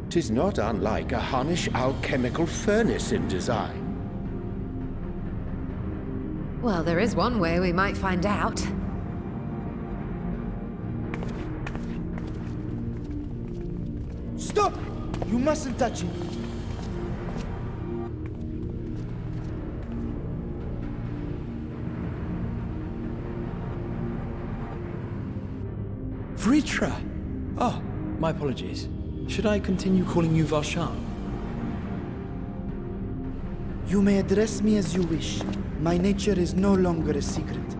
'Tis not unlike a Hunnish alchemical furnace in design. Well, there is one way we might find out. Stop! You mustn't touch it. Vritra! Oh, my apologies. Should I continue calling you Varshan? You may address me as you wish. My nature is no longer a secret.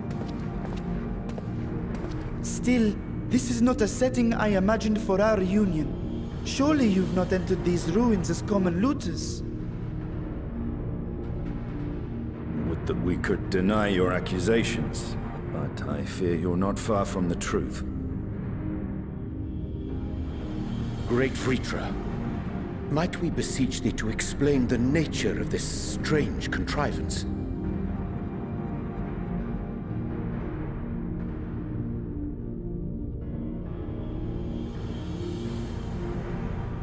Still, this is not a setting I imagined for our reunion. Surely you've not entered these ruins as common looters. Would that we could deny your accusations, but I fear you're not far from the truth. Great Vritra, might we beseech thee to explain the nature of this strange contrivance?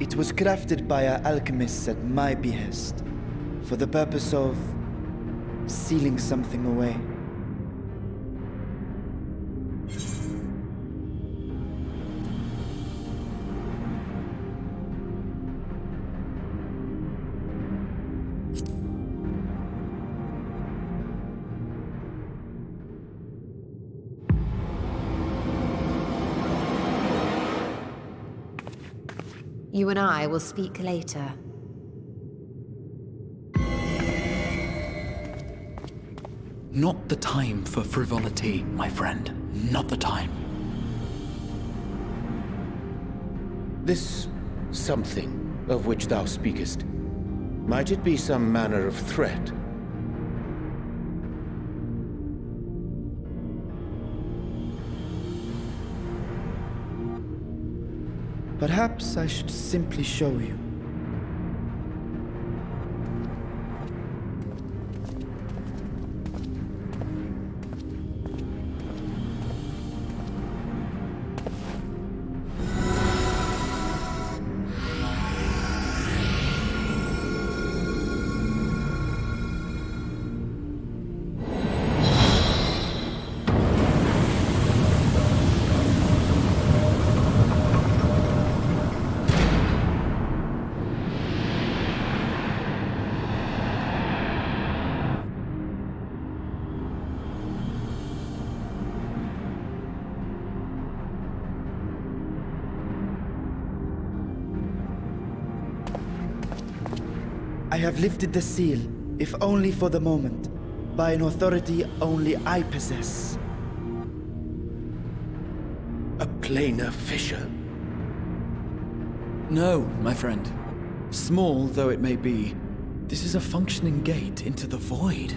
It was crafted by our alchemists at my behest, for the purpose of sealing something away. You and I will speak later. Not the time for frivolity, my friend. Not the time. This something of which thou speakest, might it be some manner of threat? Perhaps I should simply show you. I have lifted the seal, if only for the moment, by an authority only I possess. A planar fissure? No, my friend. Small though it may be, this is a functioning gate into the void.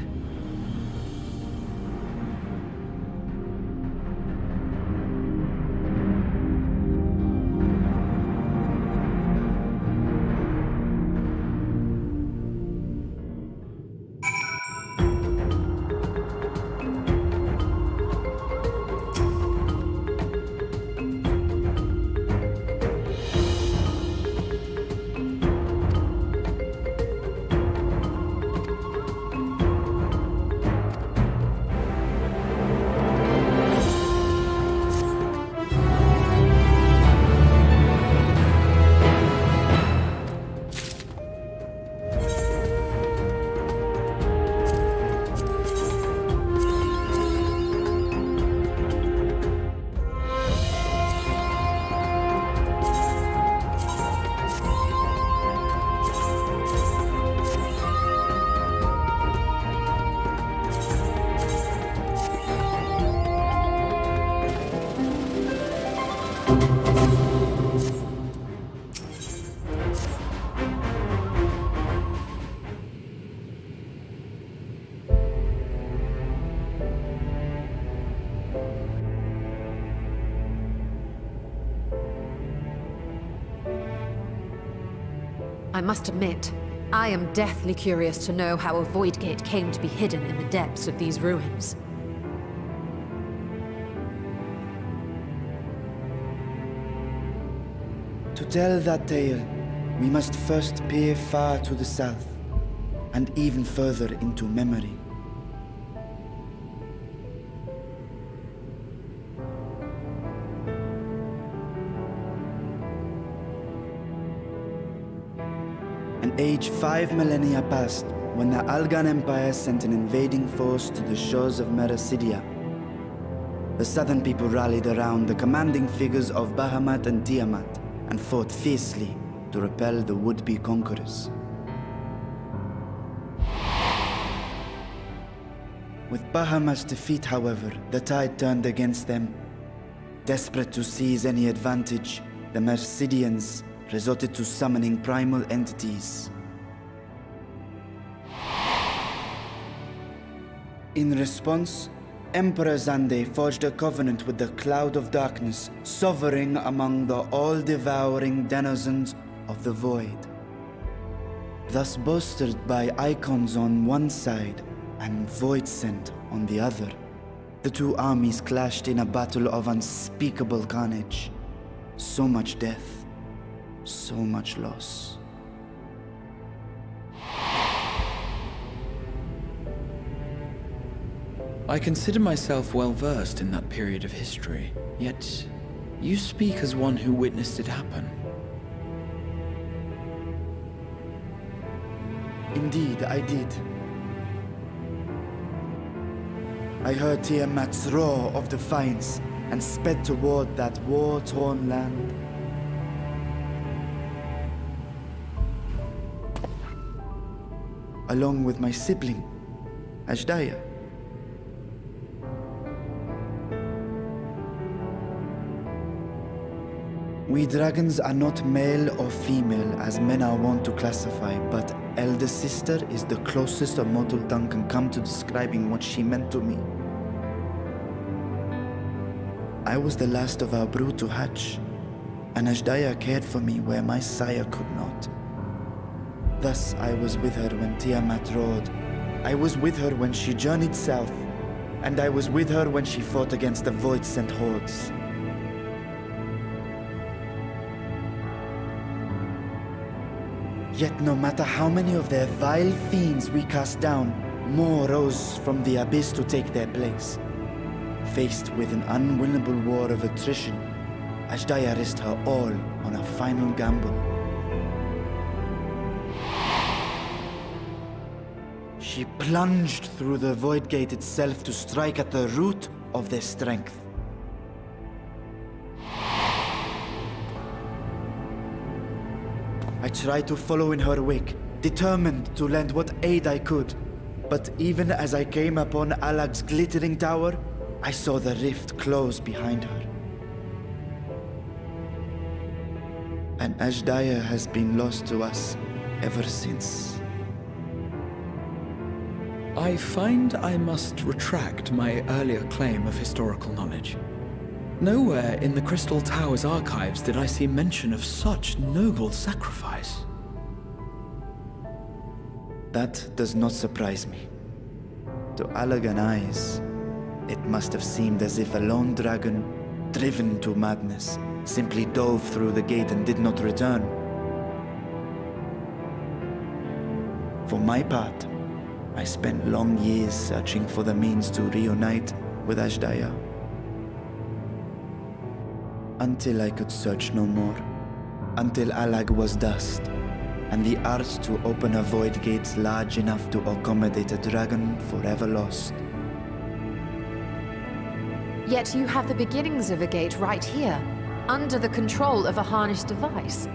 I must admit, I am deathly curious to know how a void gate came to be hidden in the depths of these ruins. tell that tale, we must first peer far to the south, and even further into memory. An age 5 millennia passed when the Algan Empire sent an invading force to the shores of Mericidia. The southern people rallied around the commanding figures of Bahamut and Tiamat and fought fiercely to repel the would-be conquerors. With Bahamut's defeat, however, the tide turned against them. Desperate to seize any advantage, the Mercidians resorted to summoning primal entities. In response, Emperor Zande forged a covenant with the Cloud of Darkness, sovereign among the all-devouring denizens of the Void. Thus bolstered by icons on one side and Voidsent on the other, the two armies clashed in a battle of unspeakable carnage. So much death, so much loss. I consider myself well versed in that period of history, yet you speak as one who witnessed it happen. Indeed, I did. I heard Tiamat's roar of defiance and sped toward that war-torn land. Along with my sibling, Ashdaya. We dragons are not male or female as men are wont to classify, but elder sister is the closest a mortal tongue can come to describing what she meant to me. I was the last of our brood to hatch, and Ashdaya cared for me where my sire could not. Thus I was with her when Tiamat roared. I was with her when she journeyed south, and I was with her when she fought against the Void-sent hordes. Yet no matter how many of their vile fiends we cast down, more rose from the abyss to take their place. Faced with an unwinnable war of attrition, Ashdaya risked her all on a final gamble. She plunged through the Void Gate itself to strike at the root of their strength. I tried to follow in her wake, determined to lend what aid I could. But even as I came upon Alag's glittering tower, I saw the rift close behind her. And Ashdaya has been lost to us ever since. I find I must retract my earlier claim of historical knowledge. Nowhere in the Crystal Tower's archives did I see mention of such noble sacrifice. That does not surprise me. To Alagan eyes, it must have seemed as if a lone dragon, driven to madness, simply dove through the gate and did not return. For my part, I spent long years searching for the means to reunite with Ashdaya. Until I could search no more. Until Alag was dust, and the art to open a void gate large enough to accommodate a dragon forever lost. Yet you have the beginnings of a gate right here, under the control of a harnessed device.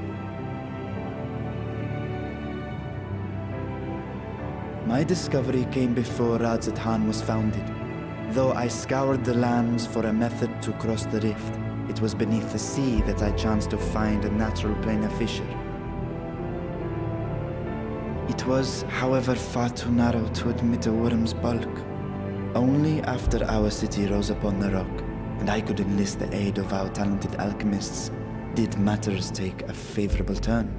My discovery came before Radzat Han was founded. Though I scoured the lands for a method to cross the rift, it was beneath the sea that I chanced to find a natural planar fissure. It was, however, far too narrow to admit a worm's bulk. Only after our city rose upon the rock, and I could enlist the aid of our talented alchemists, did matters take a favorable turn.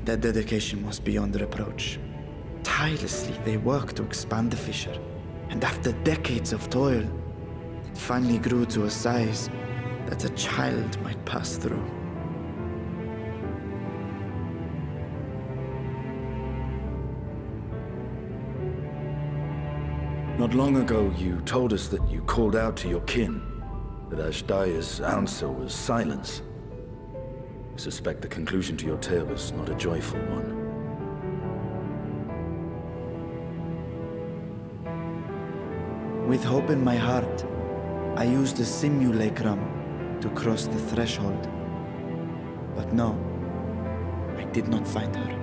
Their dedication was beyond reproach. Tirelessly, they worked to expand the fissure, and after decades of toil, It finally grew to a size that a child might pass through. Not long ago, you told us that you called out to your kin, that Ashdaya's answer was silence. I suspect the conclusion to your tale was not a joyful one. With hope in my heart, I used a simulacrum to cross the threshold. But no, I did not find her.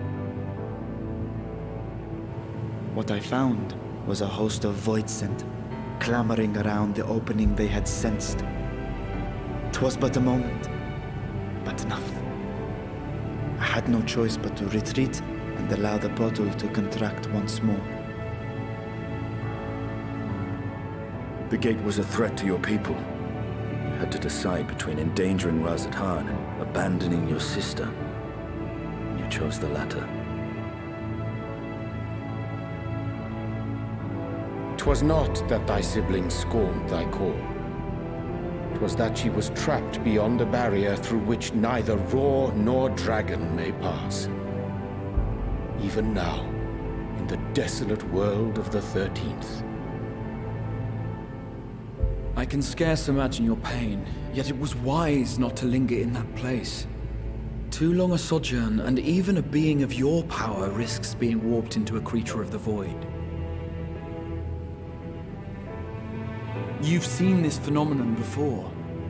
What I found was a host of voidsent, clamoring around the opening they had sensed. 'Twas but a moment, but enough. I had no choice but to retreat and allow the portal to contract once more. The gate was a threat to your people. You had to decide between endangering Razathan and abandoning your sister. You chose the latter. 'Twas not that thy siblings scorned thy call. 'Twas that she was trapped beyond a barrier through which neither roar nor dragon may pass. Even now, in the desolate world of the 13th. I can scarce imagine your pain, yet it was wise not to linger in that place. Too long a sojourn, and even a being of your power risks being warped into a creature of the void. You've seen this phenomenon before,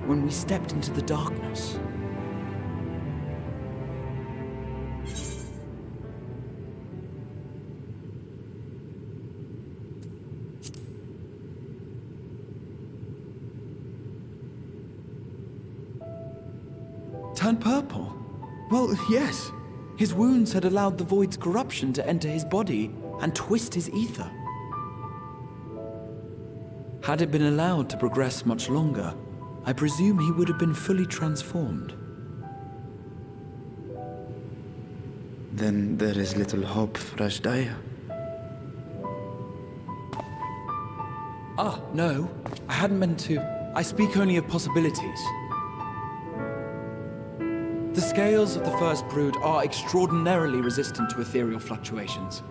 when we stepped into the darkness. Turned purple? Well, yes. His wounds had allowed the void's corruption to enter his body and twist his ether. Had it been allowed to progress much longer, I presume he would have been fully transformed. Then there is little hope for Ashdaya. Ah, no. I hadn't meant to. I speak only of possibilities. The scales of the first brood are extraordinarily resistant to ethereal fluctuations.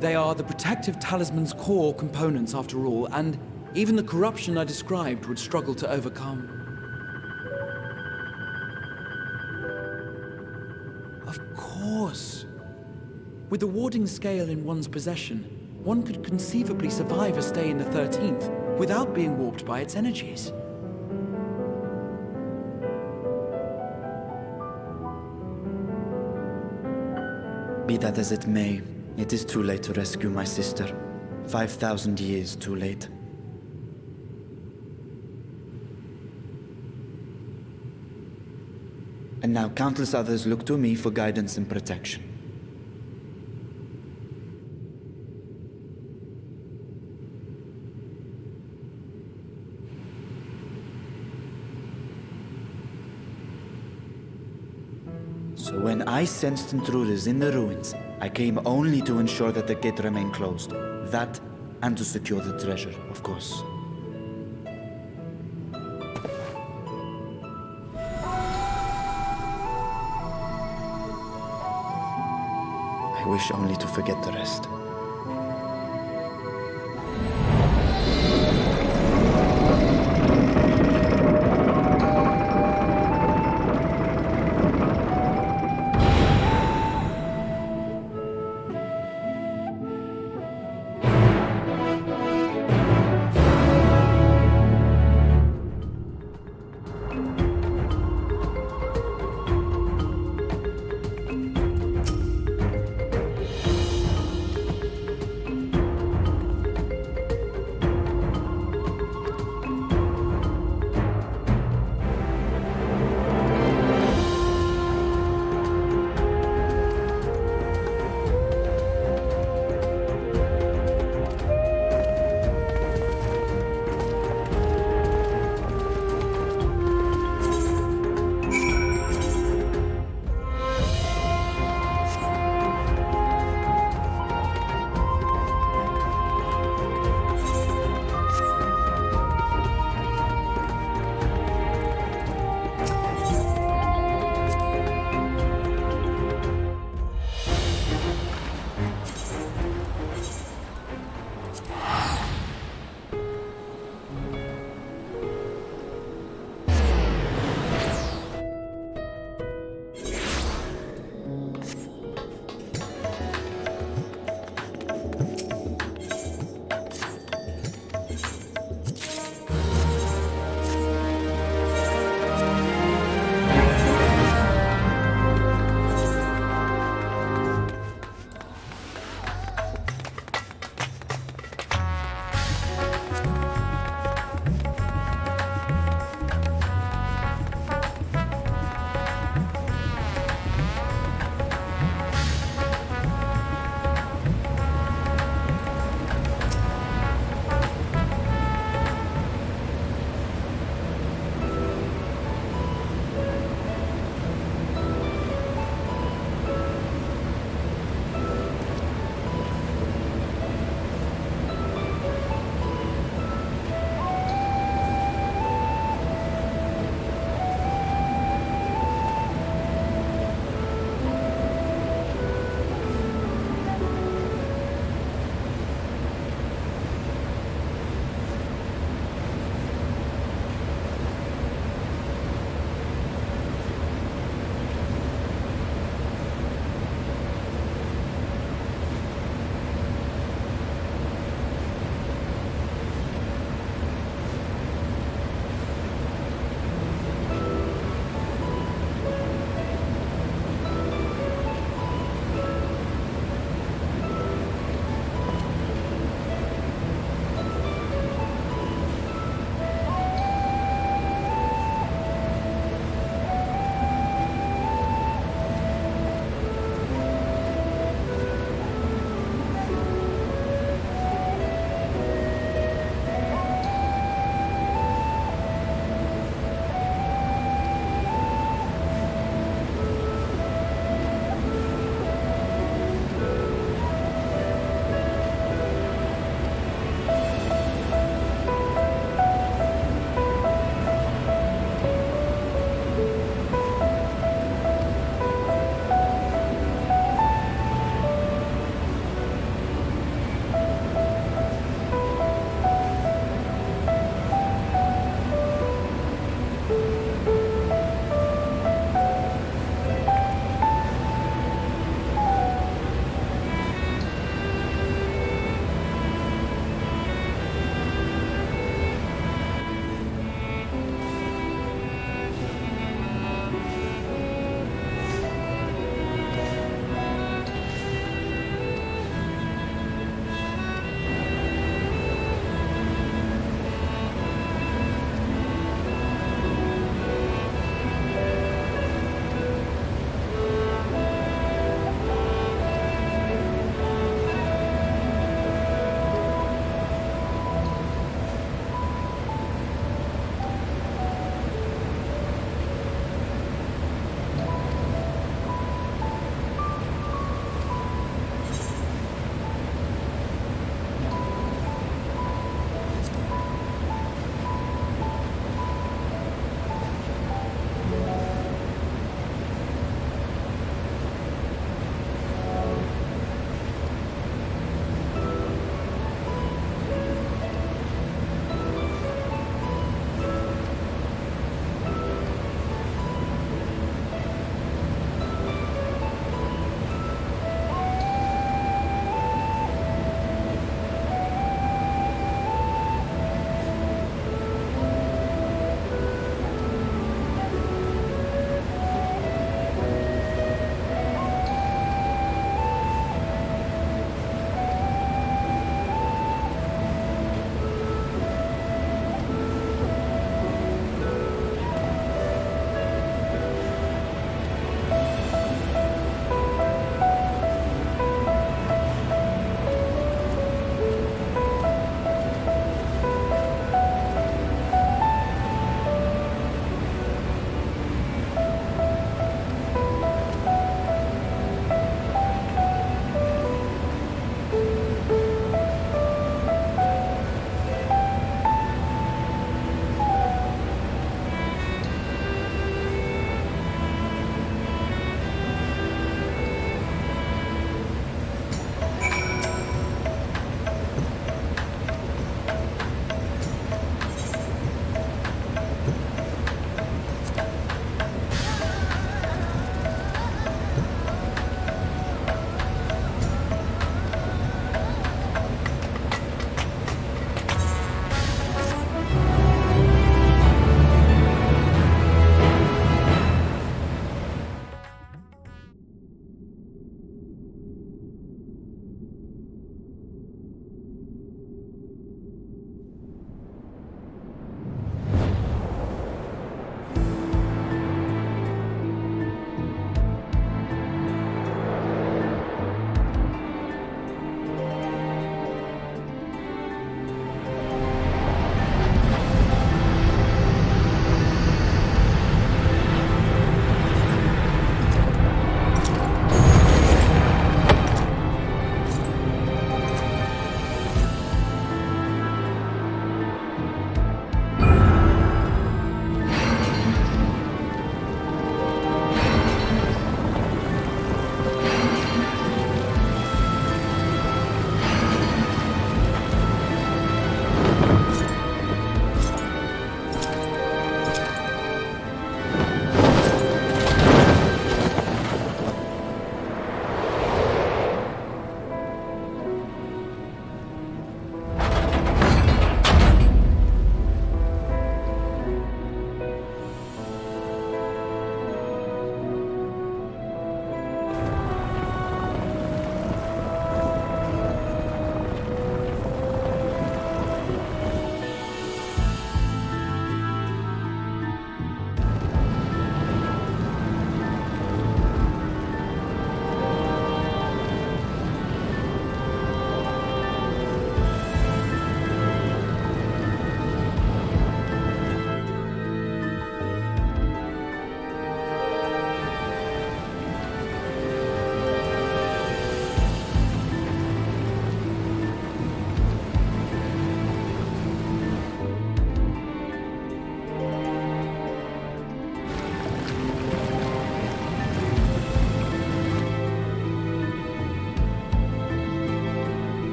They are the protective talisman's core components after all, and even the corruption I described would struggle to overcome. Of course. With the warding scale in one's possession, one could conceivably survive a stay in the 13th without being warped by its energies. Be that as it may, it is too late to rescue my sister. 5,000 years too late. And now countless others look to me for guidance and protection. So when I sensed intruders in the ruins, I came only to ensure that the gate remained closed. That, and to secure the treasure, of course. I wish only to forget the rest.